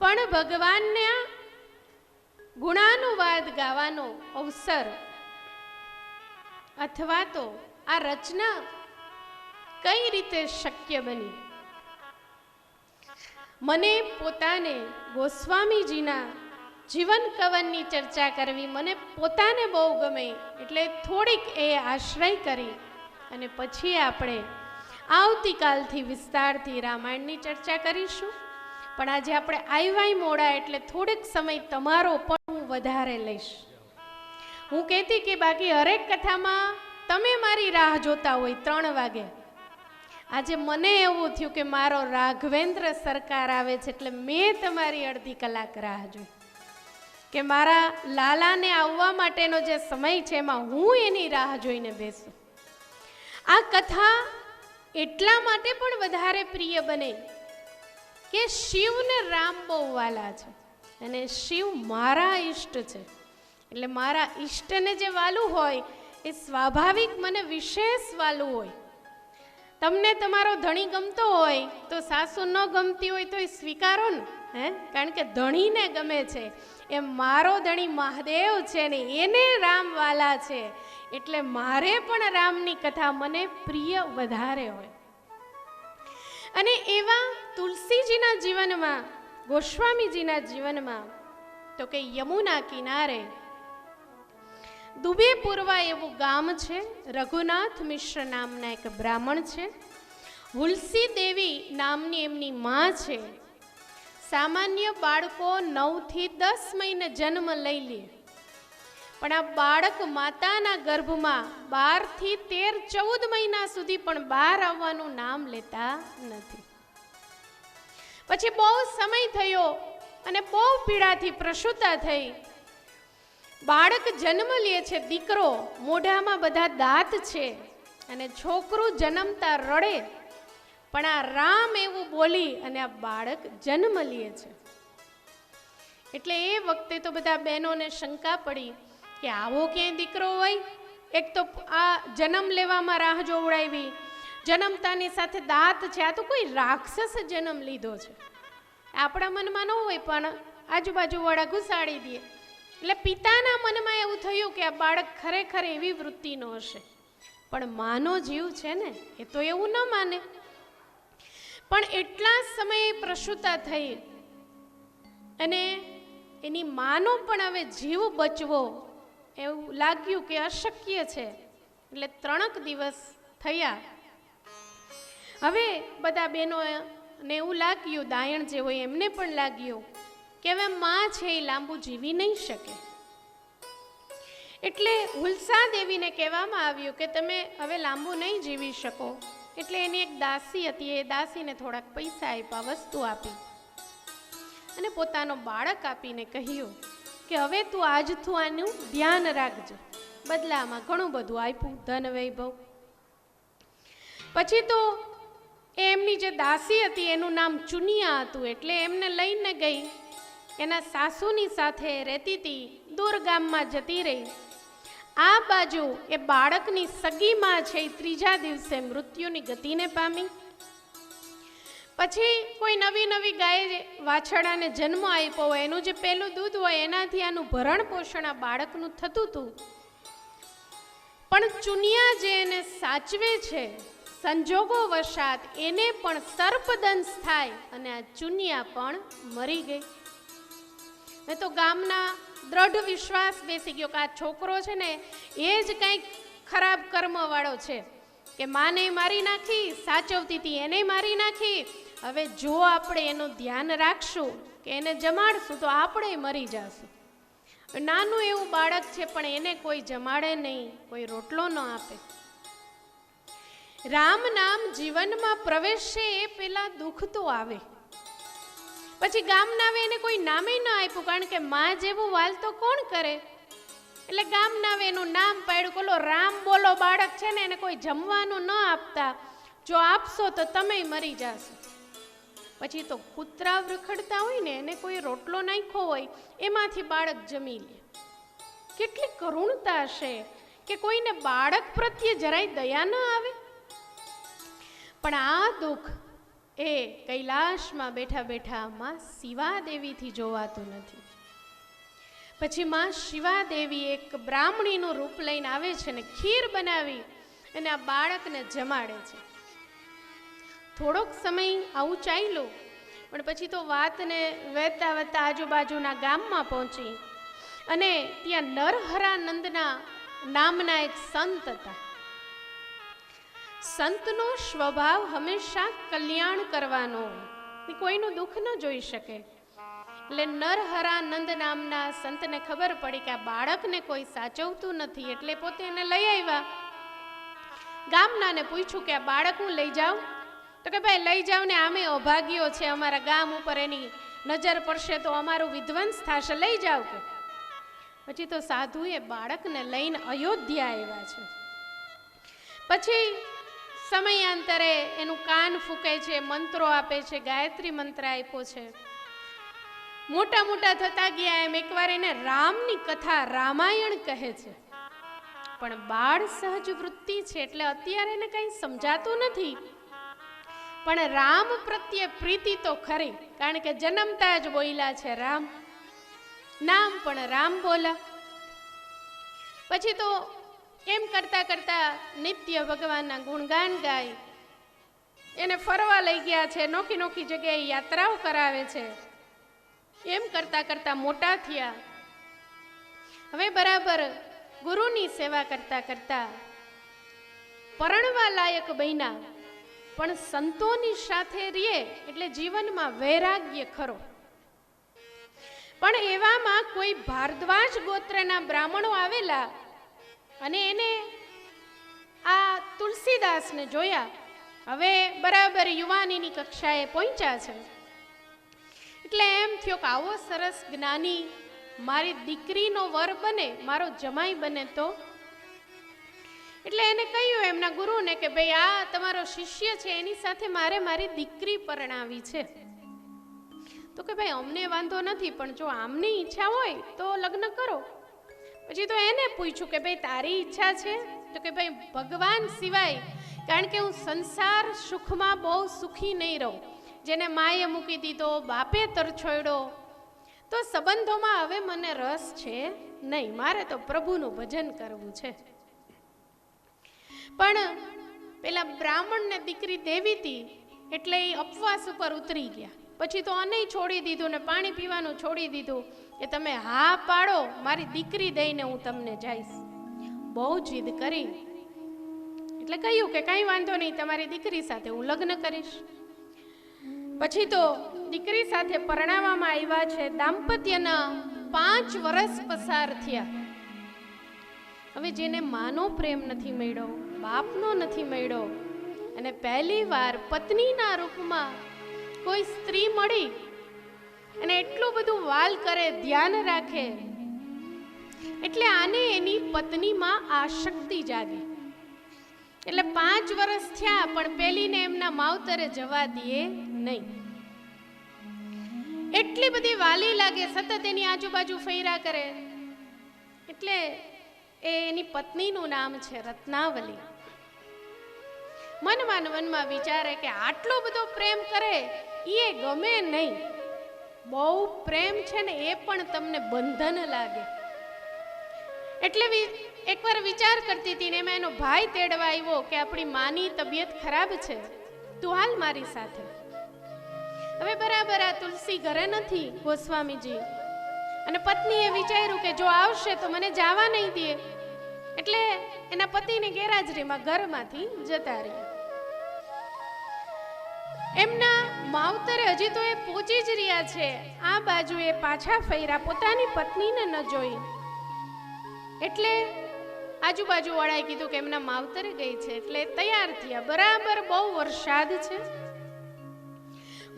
પણ ભગવાનના ગુણાનુવાદ ગાવાનો અવસર અથવા તો આ રચના કઈ રીતે શક્ય બની, મને પોતાને ગોસ્વામીજીના જીવન કવનની ચર્ચા કરવી મને પોતાને બહુ ગમે, એટલે થોડીક એ આશ્રય કરી અને પછી આપણે આવતીકાલથી વિસ્તારથી રામાયણની ચર્ચા કરીશું. પણ આજે આપણે આવ્યા મોડા એટલે થોડીક સમય તમારો પણ હું વધારે લઈશ. હું કહેતી કે બાકી હરેક કથામાં તમે મારી રાહ જોતા હોય 3 વાગે. આજે મને એવું થયું કે મારો રાઘવેન્દ્ર સરકાર આવે છે એટલે મેં તમારી અડધી કલાક રાહ જોઈ કે મારા લાલાને આવવા માટેનો જે સમય છે એમાં હું એની રાહ જોઈને બેસું. આ કથા એટલા માટે પણ વધારે પ્રિય બને કે શિવને રામ બહુ વાલા છે અને શિવ મારા ઈષ્ટ છે, એટલે મારા ઈષ્ટને જે વાલું હોય એ સ્વાભાવિક મને વિશેષ વાલું હોય. તમને તમારો ધણી ગમતો હોય તો સાસુ ન ગમતી હોય તો એ સ્વીકારો ને, કારણ કે ધણીને ગમે છે. એમ મારો ધણી મહાદેવ છે ને એને રામ વાલા છે, એટલે મારે પણ રામની કથા મને પ્રિય વધારે હોય. અને એવા તુલસીજીના જીવનમાં, ગોસ્વામીજીના જીવનમાં તો કે યમુના કિનારે દુબે પૂર્વા એવું ગામ છે. રઘુનાથ મિશ્ર નામના એક બ્રાહ્મણ છે. હુલસી દેવી નામની એમની માં છે. સામાન્ય બાળકો 9 થી 10 મહિને જન્મ લઈ લે, પણ આ બાળક માતાના ગર્ભમાં 12 થી 13, 14 મહિના સુધી પણ બહાર આવવાનું નામ લેતા નથી. પછી બહુ સમય થયો અને બહુ પીડાથી પ્રસૂતા થઈ. બાળક જન્મ લે છે, દીકરો, મોઢામાં બધા દાંત છે અને છોકરું જન્મતા રડે, પણ આ રામ એવું બોલી અને આ બાળક જન્મ લે છે. એટલે એ વખતે તો બધા બહેનોને શંકા પડી કે આવો ક્યાંય દીકરો હોય? એક તો આ જન્મ લેવામાં રાહ જોવડાવી, જન્મતાની સાથે દાંત છે, આ તો કોઈ રાક્ષસ જન્મ લીધો છે. આપણા મનમાં ન હોય પણ આજુબાજુવાળા ઘુસાડી દે. એટલે પિતાના મનમાં એવું થયું કે આ બાળક ખરેખર એવી વૃત્તિનો હશે, પણ માનો જીવ છે ને એ તો એવું ન માને. પણ એટલા સમયે પ્રસૂતા થઈ અને એની માનો પણ હવે જીવ બચવો એવું લાગ્યું કે અશક્ય છે. એટલે 3 દિવસ થયા. હવે બધા બહેનોને એવું લાગ્યું, દાયણ જે હોય એમને પણ લાગ્યું કે હવે માં છે એ લાંબુ જીવી નહીં શકે. એટલે હુલસા દેવીને કહેવામાં આવ્યું કે તમે હવે લાંબુ નહીં જીવી શકો. એટલે એની એક દાસી હતી, એ દાસીને થોડાક પૈસા આપ્યા, વસ્તુ આપી અને પોતાનો બાળક આપીને કહ્યું કે હવે તું આજથી આનું ધ્યાન રાખજે. બદલામાં ઘણું બધું આપ્યું, ધન વૈભવ. પછી તો એમની જે દાસી હતી એનું નામ ચુનિયા હતું, એટલે એમને લઈને ગઈ. એના સાસુની સાથે રહેતી હતી, દૂર ગામમાં જતી રહી. આ બાજુ એ બાળકની સગીમાં છે, 3જા દિવસે મૃત્યુની ગતિને પામી. પછી કોઈ નવી ગાય વાછડાને જન્મ આપ્યો હોય, એનું જે પહેલું દૂધ હોય એનાથી આનું ભરણ પોષણ આ બાળકનું થતું હતું. પણ ચુનિયા જે એને સાચવે છે, સંજોગો વશાત એને પણ સર્પદંશ થાય અને આ ચુનિયા પણ મરી ગઈ. મેં તો ગામના દ્રઢ વિશ્વાસ બેસી ગયો કે આ છોકરો છે ને એ જ કંઈક ખરાબ કર્મવાળો છે, કે માને મારી નાખી, સાચવતી હતી એને મારી નાખી. હવે જો આપણે એનું ધ્યાન રાખશું કે એને જમાડશું તો આપણે મરી જશું. નાનું એવું બાળક છે પણ એને કોઈ જમાડે નહીં, કોઈ રોટલો ન આપે. રામ નામ જીવનમાં પ્રવેશે એ પેલા દુઃખ તો આવે. પછી ગામના આવે એને કોઈ નામે ન આપ્યું, કારણ કે માં જેવું વાલ તો કોણ કરે. એટલે ગામના આવે એનું નામ પાડ્યું, બોલો રામ બોલો બાળક છે ને એને કોઈ જમવાનું ન આપતા, જો આપશો તો તમે મરી જશો. પછી તો કૂતરા રખડતા હોય ને એને કોઈ રોટલો નાખ્યો હોય એમાંથી બાળક જમી લે. કેટલી કરુણતા હશે કે કોઈને બાળક પ્રત્યે જરાય દયા ન આવે. પણ આ દુઃખ એ કૈલાશમાં બેઠા બેઠા માં શિવાદેવીથી જોવાતું નથી. પછી માં શિવાદેવી એક બ્રાહ્મણીનું રૂપ લઈને આવે છે ને ખીર બનાવી અને આ બાળકને જમાડે છે. થોડોક સમય આવું ચાલ્યું, પણ પછી તો વાતને વહેતા વહેતા આજુબાજુના ગામમાં પહોંચી અને ત્યાં નરહરાનંદના નામના એક સંત હતા. સંતનો સ્વભાવ હંમેશા કલ્યાણ કરવાનો હોય, કોઈનું દુઃખ ન જોઈ શકે. એટલે નરહરાનંદ નામના સંતને ખબર પડી કે આ બાળકને કોઈ સાચવતું નથી, એટલે પોતે એને લઈ આવ્યા. ગામનાને પૂછ્યું કે આ બાળક હું લઈ જાઉં? તો કે ભાઈ લઈ જાવ ને, આમે અભાગ્યો છે, અમારા ગામ ઉપર એની નજર પડશે તો અમારું વિધ્વંસ થશે, લઈ જાવ કે. પછી તો સાધુએ બાળકને લઈને અયોધ્યા આવ્યા છે. પછી સમયાંતરે એનું કાન ફૂંકે છે, મંત્રો આપે છે, ગાયત્રી મંત્ર આપ્યો છે. મોટા મોટા થતા ગયા એમ એકવાર એને રામની કથા રામાયણ કહે છે. પણ બાળ સહજ વૃત્તિ છે એટલે અત્યારે એને કંઈ સમજાતું નથી. પણ રામ પ્રત્યે પ્રીતિ તો ખરી, કારણ કે જન્મતા જ બોલ્યા છે રામ, નામ પણ રામ બોલા. પછી તો એમ કરતા કરતા નિત્ય ભગવાનના ગુણગાન ગાય, એને ફરવા લઈ ગયા છે, નોખી નોખી જગ્યાએ યાત્રાઓ કરાવે છે. એમ કરતા કરતા મોટા થયા. હવે બરાબર ગુરુની સેવા કરતા કરતા પરણવા લાયક બન્યા. પણ સંતોની સાથે રહીએ એટલે જીવનમાં વૈરાગ્ય ખરો. કોઈ ભારદ્વાજ ગોત્રના બ્રાહ્મણો આવેલા અને એને આ તુલસીદાસને જોયા. હવે બરાબર યુવાનીની કક્ષાએ પહોંચ્યા છે. એટલે એમ થયો કે આવો સરસ જ્ઞાની મારી દીકરીનો વર બને, મારો જમાઈ બને તો. એટલે એને કહ્યું એમના ગુરુને કે ભાઈ આ તમારો શિષ્ય છે, એની સાથે મારે મારી દીકરી પરણાવી છે. તો કે ભાઈ અમને વાંધો નથી, પણ જો આમની ઈચ્છા હોય તો લગ્ન કરો. પછી તો એને પૂછ્યું કે ભાઈ તારી ઈચ્છા છે? તો કે ભાઈ ભગવાન સિવાય, કારણ કે હું સંસાર સુખમાં બહુ સુખી નહીં રહું. જેને માએ મૂકી દીધો, બાપે તરછોડ્યો, તો સંબંધોમાં હવે મને રસ છે નહીં, મારે તો પ્રભુનું ભજન કરવું છે. પણ પેલા બ્રાહ્મણને દીકરી દેવી હતી એટલે એ ઉપવાસ ઉપર ઉતરી ગયા. પછી તો અનેય છોડી દીધું ને પાણી પીવાનું છોડી દીધું કે તમે હા પાડો મારી દીકરી દઈને હું તમને જઈશ. બહુ જીદ કરી એટલે કહ્યું કે કંઈ વાંધો નહીં, તમારી દીકરી સાથે હું લગ્ન કરીશ. પછી તો દીકરી સાથે પરણાવવામાં આવ્યા છે. દાંપત્યના 5 વર્ષ પસાર થયા. હવે જેને માનો પ્રેમ નથી મળ્યો, બાપનો નથી મળ્યો, અને પહેલી વાર પત્નીના રૂપમાં કોઈ સ્ત્રી મળી અને એટલું બધું વાલ કરે, ધ્યાન રાખે, એટલે આને એની પત્નીમાં આસક્તિ જાગી. એટલે 5 વર્ષ થયા પણ પેલીને એમના માવતરે જવા દે નહીં. એટલી બધી વાલી લાગે, સતત એની આજુબાજુ ફેરા કરે. એટલે એની પત્નીનું નામ છે રત્નાવલી. મનમાં વિચારે કે આટલો બધો પ્રેમ કરે એ ગમે નહીં, બહુ પ્રેમ છે ને એ પણ તમને બંધન લાગે. એટલે એકવાર વિચાર કરતી હતી ને એમાં એનો ભાઈ તેડવા આવ્યો કે આપણી માની તબિયત ખરાબ છે, તું હાલ મારી સાથે. હવે બરાબર આ તુલસી ઘરે નથી ગોસ્વામીજી, અને પત્નીએ વિચાર્યું કે જો આવશે તો મને જવા નહીં દે, એટલે એના પતિની ગેરહાજરીમાં ઘરમાંથી જતા રહ્યા. એમના માવતરે હજી તો એ પહોંચી જ રહ્યા છે, આ બાજુ એ પાછા ફર્યા, પોતાની પત્નીને ન જોઈ. એટલે આજુબાજુ વાળાએ કીધું કે એમના માવતરે ગઈ છે, એટલે તૈયાર થયા. બરાબર બહુ વરસાદ છે,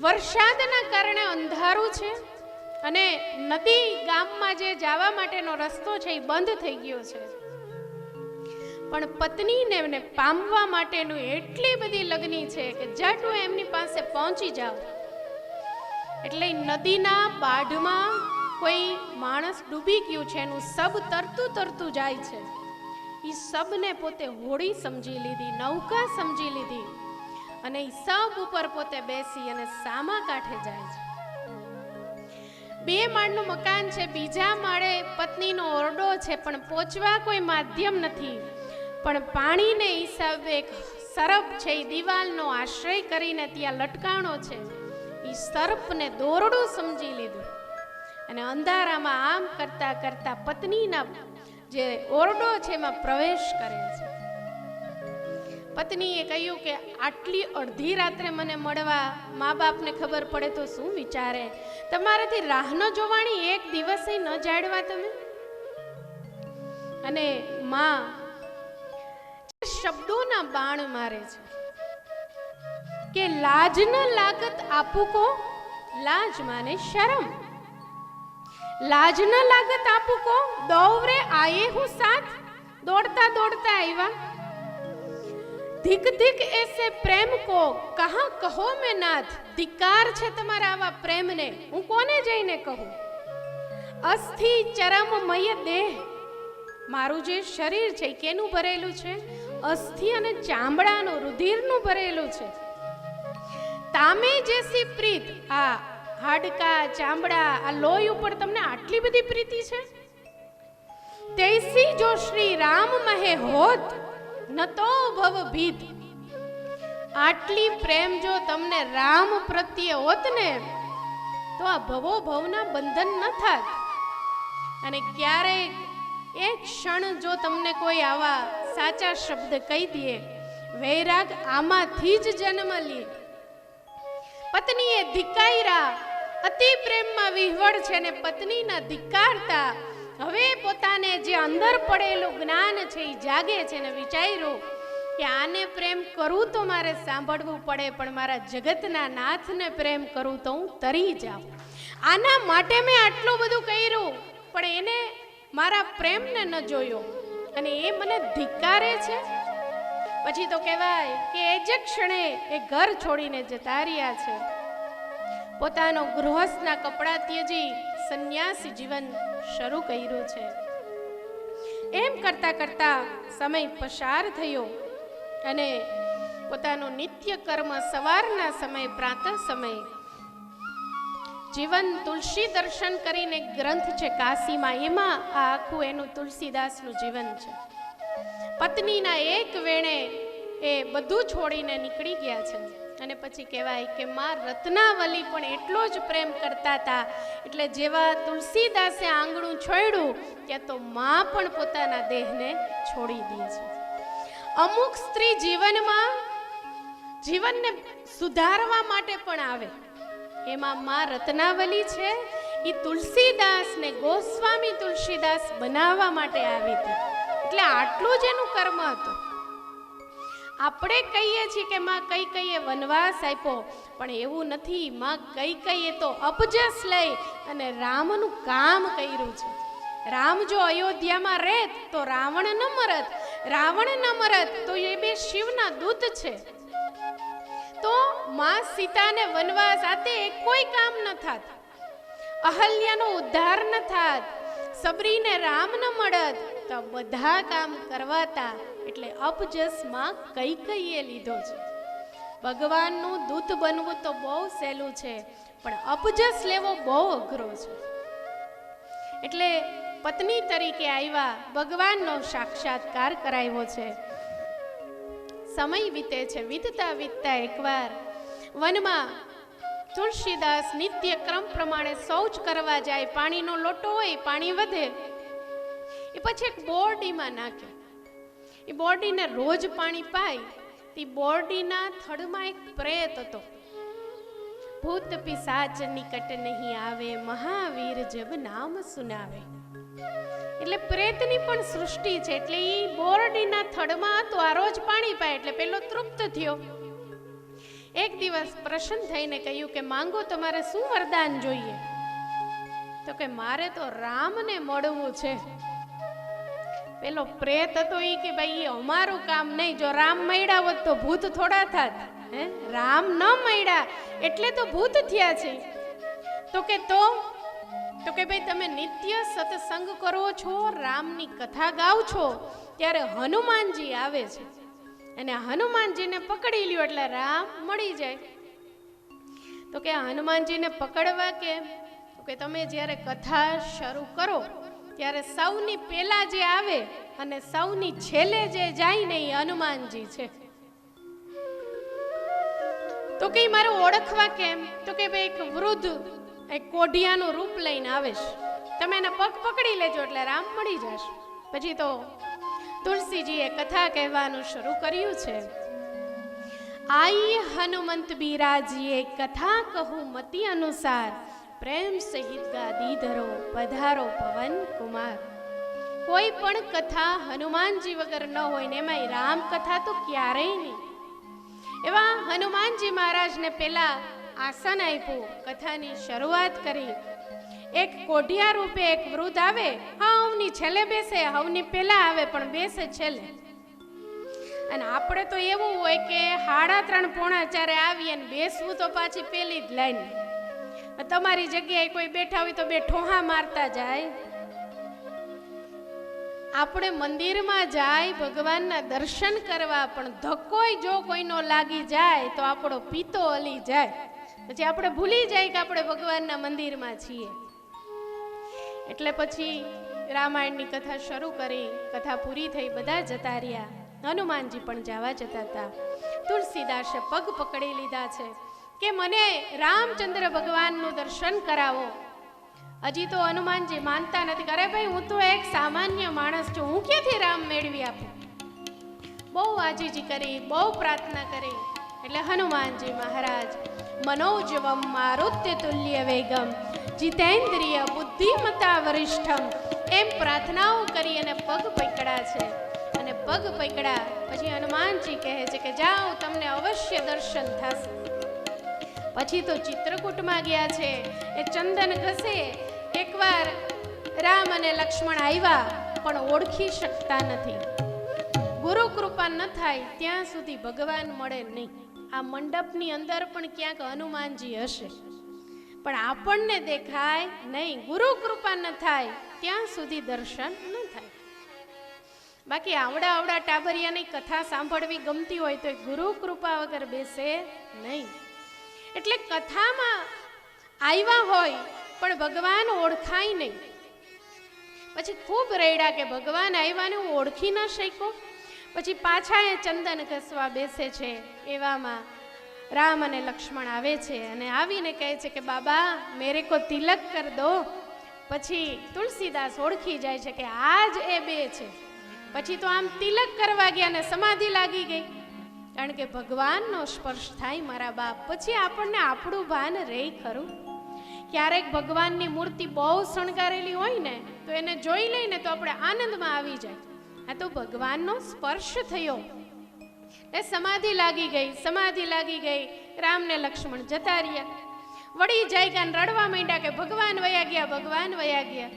વરસાદના કારણે અંધારું છે, અને નદી ગામમાં જે જવા માટેનો રસ્તો છે એ બંધ થઈ ગયો છે. પણ પત્નીને એમને પામવા માટેનું એટલી બધી લગની છે કે જટ હું એમની પાસે પહોંચી જાઉં. એટલે નદીના બાઢમાં કોઈ માણસ ડૂબી ગયું છે, એનું સબ તરતું જાય છે. એ સબને પોતે હોડી સમજી લીધી, નૌકા સમજી લીધી, અને એ સબ ઉપર પોતે બેસી અને સામા કાંઠે જાય છે. 2 માળનું મકાન છે, બીજા માળે પત્નીનો ઓરડો છે, પણ પહોંચવા કોઈ માધ્યમ નથી. પણ પાણીને હિસાબે એક સરપ છે, એ દિવાલનો આશ્રય કરીને ત્યાં લટકાણો છે. એ સર્પને દોરડું સમજી લીધું અને અંધારામાં આમ કરતા કરતા પત્નીના જે ઓરડો છે એમાં પ્રવેશ કરે છે. પત્નીએ કહ્યું કે આટલી અડધી રાત્રે મને મળવા, મા બાપને ખબર પડે તો શું વિચારે, તમારાથી રાહ ન જોવાણી, એક દિવસે ન જાડવા તમે. અને માં શબ્દોના બાણ મારે છે કે લાજ ન લાગત આપુ કો, લાજ માને શરમ, લાજ ન લાગત આપુ કો, દોવરે આયે હું સાથ, દોડતા દોડતા આવ્યા. ધિક ધિક એસે પ્રેમ કો કહા કહો મેં નાથ, ધિકાર છે તમારા આવા પ્રેમને, હું કોને જઈને કહું. અસ્થિ ચરમમય દેહ, મારું જે શરીર છે કેનું ભરેલું છે, અસ્થિ અને ચામડાનું, રુધિરનું ભરેલું છે. તામે જેસી પ્રીત, આ હાડકા ચામડા આ લોહી ઉપર તમને આટલી બધી પ્રીતિ છે. તૈસી જો શ્રી રામ મહે હોત ન તો ભવ ભીત, આટલી પ્રેમ જો તમને રામ પ્રત્યે હોત ને તો આ ભવો ભવના બંધન ન થાત. અને ક્યારેક એક ક્ષણ જો તમને કોઈ આવા સાચા શબ્દ કહી દે, વૈરાગ આમાંથી જ જન્મ લે. પત્નીએ ધિકાયરા અતિ પ્રેમમાં વિહવળ છે ને પત્નીના ધિક્કારતા હવે પોતાને જે અંદર પડેલું જ્ઞાન છે એ જાગે છે ને વિચાર્યું કે આને પ્રેમ કરું તો મારે સાંભળવું પડે, પણ મારા જગતના નાથને પ્રેમ કરું તો હું તરી જાઉં. આના માટે મેં આટલું બધું કર્યું, પણ એને મારા પ્રેમને ન જોયો અને એ મને ધિક્કારે છે. પછી તો કહેવાય કે એ જ ક્ષણે એ ઘર છોડીને જતા રહ્યા છે. પોતાનો ગૃહસ્થના કપડાં ત્યજી સંન્યાસી જીવન શરૂ કર્યું છે. એમ કરતા કરતા સમય પસાર થયો અને પોતાનું નિત્ય કર્મ સવારના સમય પ્રાતઃ સમય જીવન તુલસી દર્શન કરીને ગ્રંથ છે કાશીમાં, એમાં આ આખું એનું તુલસીદાસનું જીવન છે. પત્નીના એક વેણે એ બધું છોડીને નીકળી ગયા છે. અને પછી કહેવાય કે માં રત્નાવલી પણ એટલો જ પ્રેમ કરતા હતા, એટલે જેવા તુલસીદાસે આંગણું છોડ્યું ત્યાં તો માં પણ પોતાના દેહને છોડી દે છે. અમુક સ્ત્રી જીવનને સુધારવા માટે પણ આવે, એમાં માં રત્નાવલી છે એ તુલસીદાસને ગોસ્વામી તુલસીદાસ બનાવવા માટે આવી હતી. એટલે આટલું જ એનું કર્મ હતું. આપણે કહીએ છીએ કે માં કઈ કઈએ વનવાસ આપ્યો, પણ એવું નથી. માં કઈ કઈએ તો અપજસ લઈ અને રામનું કામ કર્યું છે. રામ જો અયોધ્યામાં રહેત તો રાવણ ન મરત, રાવણ ન મરત તો એ બે શિવના દૂત છે. તો માં સીતાને વનવાસ આતે કોઈ કામ ન થાત, અહલ્યાનો ઉદ્ધાર ન થાત, સબરીને રામ ન મળત, તો બધા કામ કરવાતા. એટલે અપજસ માં કઈ કઈએ લીધો છે. ભગવાનનું દૂત બનવું તો બહુ સહેલું છે, પણ અપજસ લેવો બહુ અઘરો છે. એટલે પત્ની તરીકે આવ્યા, ભગવાનનો સાક્ષાત્કાર કરાવ્યો છે. સમય વીતે છે, વીતતા વીતતા એકવાર વનમાં તુલસીદાસ નિત્ય ક્રમ પ્રમાણે શૌચ કરવા જાય. પાણીનો લોટો હોય, પાણી વધે, એ પછી એક બોરડીમાં નાખે. એ બોરડીને રોજ પાણી પાય. તે બોરડીના થડમાં એક પ્રેત હતો. ભૂત પિશાચ નિકટ નહીં આવે, મહાવીર જબ નામ સુનાવે. એટલે પ્રેતની પણ સૃષ્ટિ છે. એટલે એ બોરડીના થડમાં હતો, આ રોજ પાણી પાય એટલે પેલો તૃપ્ત થયો. એક દિવસ પ્રસન્ન થઈને કહ્યું કે માંગો, તમારે શું વરદાન જોઈએ? તો કે મારે તો રામને મળવું છે. પેલો પ્રેત હતો એ કે ભાઈ અમારું કામ નહીં, જો રામ મળ્યા હોત તો ભૂત થોડા થાત. રામ ન મળ્યા એટલે તો ભૂત થયા છે. તો કે ભાઈ તમે નિત્ય સત્સંગ કરો છો, રામની કથા ગાવ છો, ત્યારે હનુમાનજી આવે છે અને હનુમાનજીને પકડી લ્યો એટલે રામ મળી જાય. તો કે હનુમાનજીને પકડવા કેમ? તો કે તમે જ્યારે કથા શરૂ કરો ત્યારે સૌની પહેલા જે આવે અને સૌની છેલ્લે જે જાય ને એ હનુમાનજી છે. તો કે મારે ઓળખવા કેમ? તો કે ભાઈ એક વૃદ્ધ એક કોઢિયાનું રૂપ લઈને આવે છે, તમે એના પગ પકડી લેજો એટલે રામ મળી જશે. પછી તો તુલસીજીએ કથા કહેવાનું શરૂ કર્યું છે. આઈ હનુમંત બિરાજીએ કથા કહું મતિ અનુસાર, પ્રેમ સહિત ગાદી ધરો પધારો પવન કુમાર. કોઈ પણ કથા હનુમાનજી વગર ન હોય ને એમાં રામ કથા તો ક્યારેય નહીં. એવા હનુમાનજી મહારાજને પેલા આસન આપ્યું, કથાની શરૂઆત કરી. એક કોઢિયા રૂપે એક વૃદ્ધ આવે, હવની છેલ્લે બેસે, હવની પેલા આવે પણ બેસે છેલ્લે. અને આપણે તો એવું હોય કે 3:30-4 આવીએ ને બેસવું તો પાછી પેલી જ લાઈન. તમારી જગ્યાએ કોઈ બેઠા હોય તો બે ઠોહા મારતા જાય. આપણે મંદિરમાં જાય ભગવાનના દર્શન કરવા, પણ ધક્કોય જો કોઈનો લાગી જાય તો આપણો પીતો હલી જાય. પછી આપણે ભૂલી જાય કે આપણે ભગવાનના મંદિરમાં છીએ. એટલે પછી રામાયણની કથા શરૂ કરી, કથા પૂરી થઈ, બધા જતા રહ્યા. હનુમાનજી પણ જવા જતા હતા. તુલસીદાસે પગ પકડી લીધા છે કે મને રામચંદ્ર ભગવાનનું દર્શન કરાવો. હજી તો હનુમાનજી માનતા નથી. અરે ભાઈ, હું તો એક સામાન્ય માણસ છું, હું ક્યાંથી રામ મેળવી આપું? બહુ આજીજી કરી, બહુ પ્રાર્થના કરી. એટલે હનુમાનજી મહારાજ મનોજવમ મારુત્ય તુલ્ય વેગમ જીતેન્દ્રિય બુદ્ધિમતા વરિષ્ઠમ એમ પ્રાર્થનાઓ કરી અને પગ પકડા છે. અને પગ પકડા પછી હનુમાનજી કહે છે કે જાઓ, તમને અવશ્ય દર્શન થશે. પછી તો ચિત્રકૂટમાં ગયા છે. એ ચંદન ઘસે. એકવાર રામ અને લક્ષ્મણ આવ્યા પણ ઓળખી શકતા નથી. ગુરુ કૃપા ન થાય ત્યાં સુધી ભગવાન મળે નહીં. આ મંડપની અંદર પણ ક્યાંક હનુમાનજી હશે પણ આપણને દેખાય નહીં. ગુરુ કૃપા ન થાય ત્યાં સુધી દર્શન ન થાય. બાકી આવડા આવડા ટાબરિયાની કથા સાંભળવી ગમતી હોય તો ગુરુ કૃપા વગર બેસે નહીં. એટલે કથામાં આવ્યા હોય પણ ભગવાન ઓળખાય નહીં. પછી ખૂબ રેડા કે ભગવાન આવ્યા ને હું ઓળખી ન શક્યો. પછી પાછા એ ચંદન ઘસવા બેસે છે. એવામાં રામ અને લક્ષ્મણ આવે છે અને આવીને કહે છે કે બાબા મેરે કો તિલક કર દો. પછી તુલસીદાસ ઓળખી જાય છે કે આજ એ બે છે. પછી તો આમ તિલક કરવા ગયા ને સમાધિ લાગી ગઈ. કારણ કે ભગવાનનો સ્પર્શ થાય મારા બાપ. પછી આપણને આપણું ભાન રહે ખરું. ક્યારેક ભગવાનની મૂર્તિ બહુ શણગારેલી હોય ને તો એને જોઈ લઈને તો આપણે આનંદમાં આવી જાય. આ તો ભગવાનનો સ્પર્શ થયો એ સમાધિ લાગી ગઈ. સમાધિ લાગી ગઈ. રામ ને લક્ષ્મણ જતા રહ્યા. વળી જાય કે રડવા માંડ્યા કે ભગવાન વયા ગયા, ભગવાન વયા ગયા.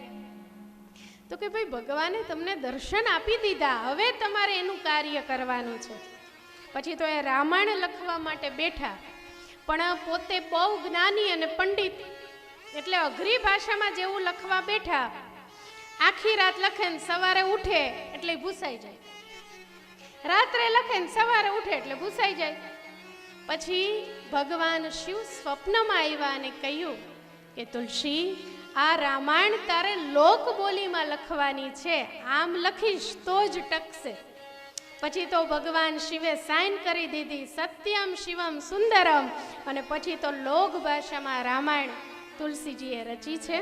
તો કે ભાઈ ભગવાને તમને દર્શન આપી દીધા, હવે તમારે એનું કાર્ય કરવાનું છે. પછી તો એ રામાયણ લખવા માટે બેઠા પણ પોતે બહુ જ્ઞાની અને પંડિત એટલે અઘરી ભાષામાં જેવું લખવા બેઠા. આખી રાત લખે ને સવારે ઉઠે એટલે ભૂસાઈ જાય. રાત્રે લખે ને સવારે ઉઠે એટલે ભૂસાઈ જાય. પછી ભગવાન શિવ સ્વપ્નમાં આવ્યા અને કહ્યું કે તુલસી, આ રામાયણ તારે લોક બોલીમાં લખવાની છે, આમ લખીશ તો જ ટકશે. પછી તો ભગવાન શિવે સાઇન કરી દીધી સત્યમ શિવમ સુંદરમ. અને પછી તો લોક ભાષામાં રામાયણ તુલસીજીએ રચી છે.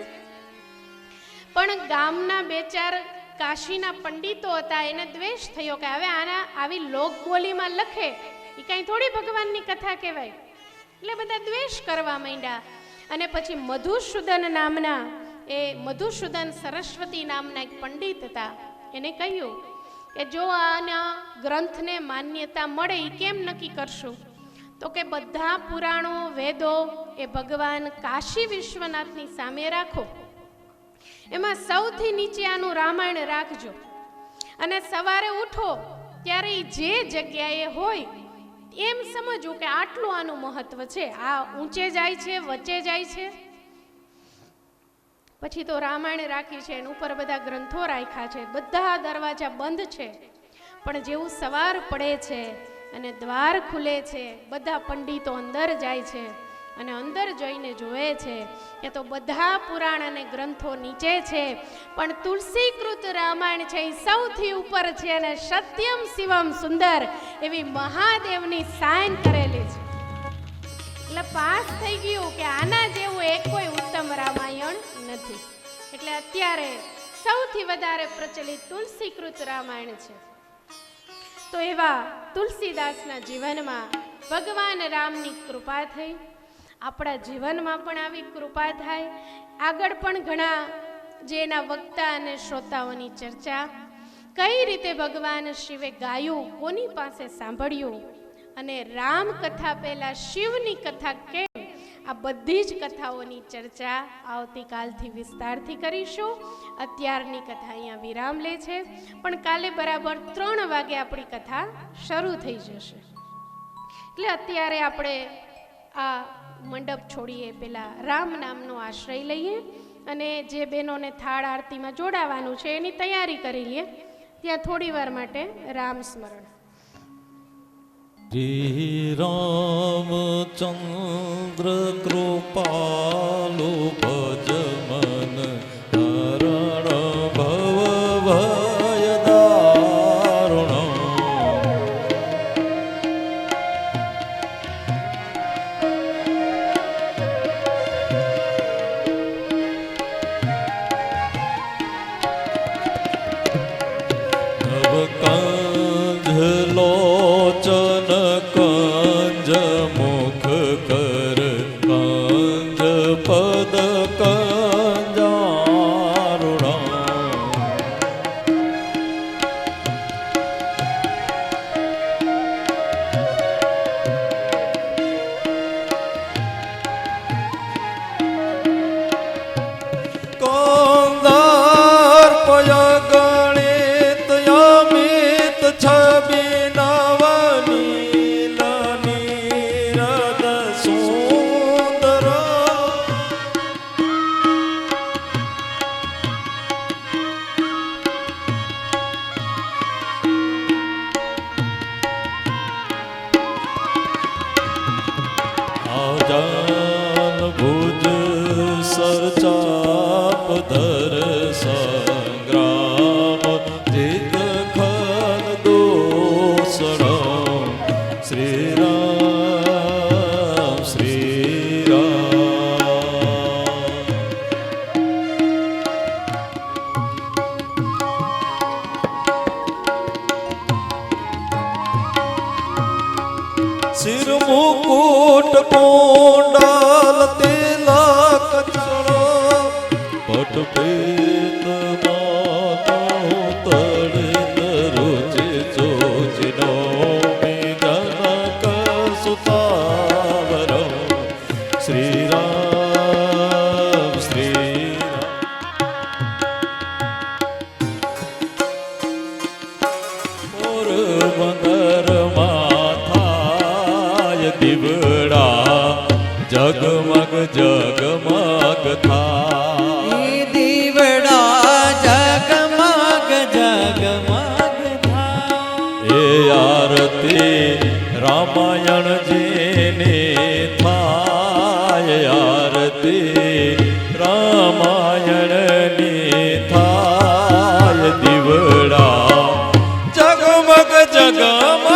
પણ ગામના બે ચાર કાશીના પંડિતો હતા, એને દ્વેષ થયો કે હવે આના આવી લોક બોલીમાં લખે એ કઈ થોડી ભગવાનની કથા કહેવાય. એટલે બધા દ્વેષ કરવા માંડ્યા. અને પછી મધુસૂદન નામના એ મધુસૂદન સરસ્વતી નામના એક પંડિત હતા. એને કહ્યું કે જો આના ગ્રંથને માન્યતા મળે એ કેમ નક્કી કરશું? તો કે બધા પુરાણો વેદો એ ભગવાન કાશી વિશ્વનાથની સામે રાખો. એમાં સૌથી નીચે આનું રામાયણ રાખજો. અને સવારે ઉઠો ત્યારે જે જગ્યાએ હોય એમ સમજવું કે આટલું આનું મહત્વ છે, આ ઊંચે જાય છે, વચ્ચે જાય છે. પછી તો રામાયણ રાખી છે, એના ઉપર બધા ગ્રંથો રાખ્યા છે. બધા દરવાજા બંધ છે. પણ જેવું સવાર પડે છે અને દ્વાર ખુલે છે, બધા પંડિતો અંદર જાય છે અને અંદર જઈને જોવે છે કે તો બધા પુરાણ અને ગ્રંથો નીચે છે પણ તુલસીકૃત રામાયણ છે એ સૌથી ઉપર છે અને સત્યમ શિવમ સુંદર એવી મહાદેવની સાઇન કરેલી છે. એટલે પાસ થઈ ગયું કે આના જેવું એક કોઈ ઉત્તમ રામાયણ નથી. એટલે અત્યારે સૌથી વધારે પ્રચલિત તુલસીકૃત રામાયણ છે. તો એવા તુલસીદાસના જીવનમાં ભગવાન રામની કૃપા થઈ. આપણા જીવનમાં પણ આવી કૃપા થાય. આગળ પણ ઘણા જે એના વક્તા અને શ્રોતાઓની ચર્ચા, કઈ રીતે ભગવાન શિવે ગાયું, કોની પાસે સાંભળ્યું, અને રામ કથા પહેલા શિવની કથા કેમ, આ બધી જ કથાઓની ચર્ચા આવતીકાલથી વિસ્તારથી કરીશું. અત્યારની કથા અહીંયા વિરામ લે છે, પણ કાલે બરાબર 3 વાગે આપણી કથા શરૂ થઈ જશે. એટલે અત્યારે આપણે આ મંડપ છોડીએ પેલા રામ નામનો આશ્રય લઈએ અને જે બહેનોને થાળ આરતીમાં જોડાવાનું છે એની તૈયારી કરી લઈએ. ત્યાં થોડી વાર માટે રામ સ્મરણ. શ્રી રામચંદ્ર કૃપાલુ ભજ મન હરણ ભવ ભય દારુણ. લોચન કંજ મુખ કર ધર સંગ્રામ જીત ખલ દોષણ શ્રી રામ શ્રી રામ સિર મુકુટ કુંડલ તિલક ચરો પટ પીત માતા તડિત રુચિ ચોચિનો જનક સુતાવર શ્રી રામ શ્રી રામ પોરબંદર માથાય દીવડા જગમગ જગમગ થાય એ દીવડા જગમગ જગમગ થાય એ આરતી રામાયણ જેની થાય આરતી રામાયણની થાય દીવડા જગમગ જગમગ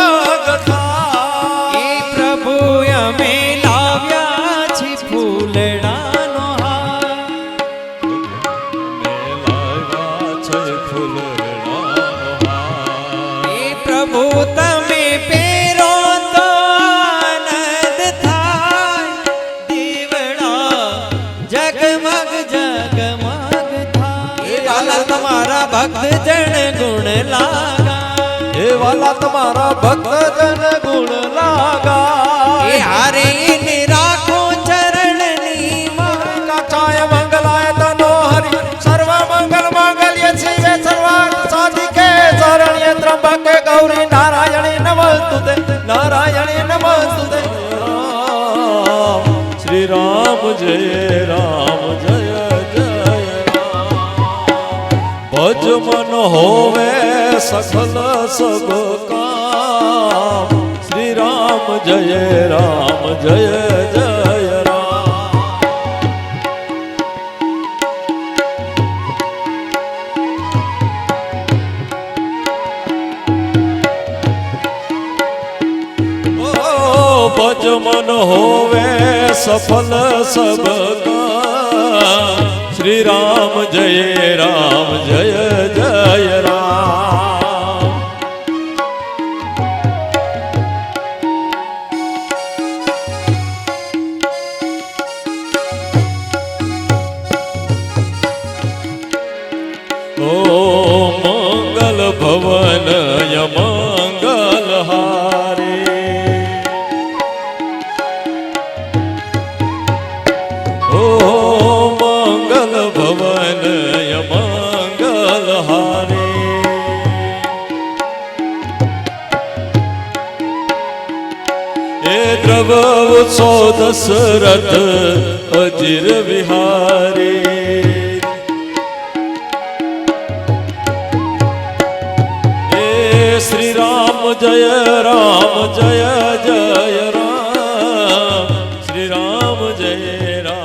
થાય એ પ્રભુ અમે લાવ્યા છી ફૂલડાનો હાર મેલાવ્યા છે ફૂલડાનો હાર. એ પ્રભુ તમે પહેરો તો આનંદ થાય દીવડા જગમગ જગમગ થાય એ વાલા તમારા ભક્ત જન ગુણ લાગા એ વાલા તમારા ભક્ત જન ગુણ લાગા એ હારે એને રાખો ચરણની માં કાચાય મંગલાય તનો હરિ સર્વ મંગલ માંગલ્ય શિવે સર્વાર્થ સાધિકે શરણ્ય ત્રંબકે ગૌરી નારાયણી નમસ્તુતે નારાયણી નમસ્તુતે શ્રી રામ જય રામ જય જય રામ ભજ મન હોવે સકલ સબ કામ શ્રી રામ જય રામ જય જય રામ ઓ ભજ મન હોવે સફલ સબ કામ શ્રી રામ જય રામ જય જય રામ ઓ મંગલ ભવન મંગલ હારે ઓ મંગલ ભવન મંગલ હારે એ દ્રવ ઉત્સો દશરથ અજીર વિહારી શ્રી રામ જય રામ જય જય રામ શ્રી રામ જય રામ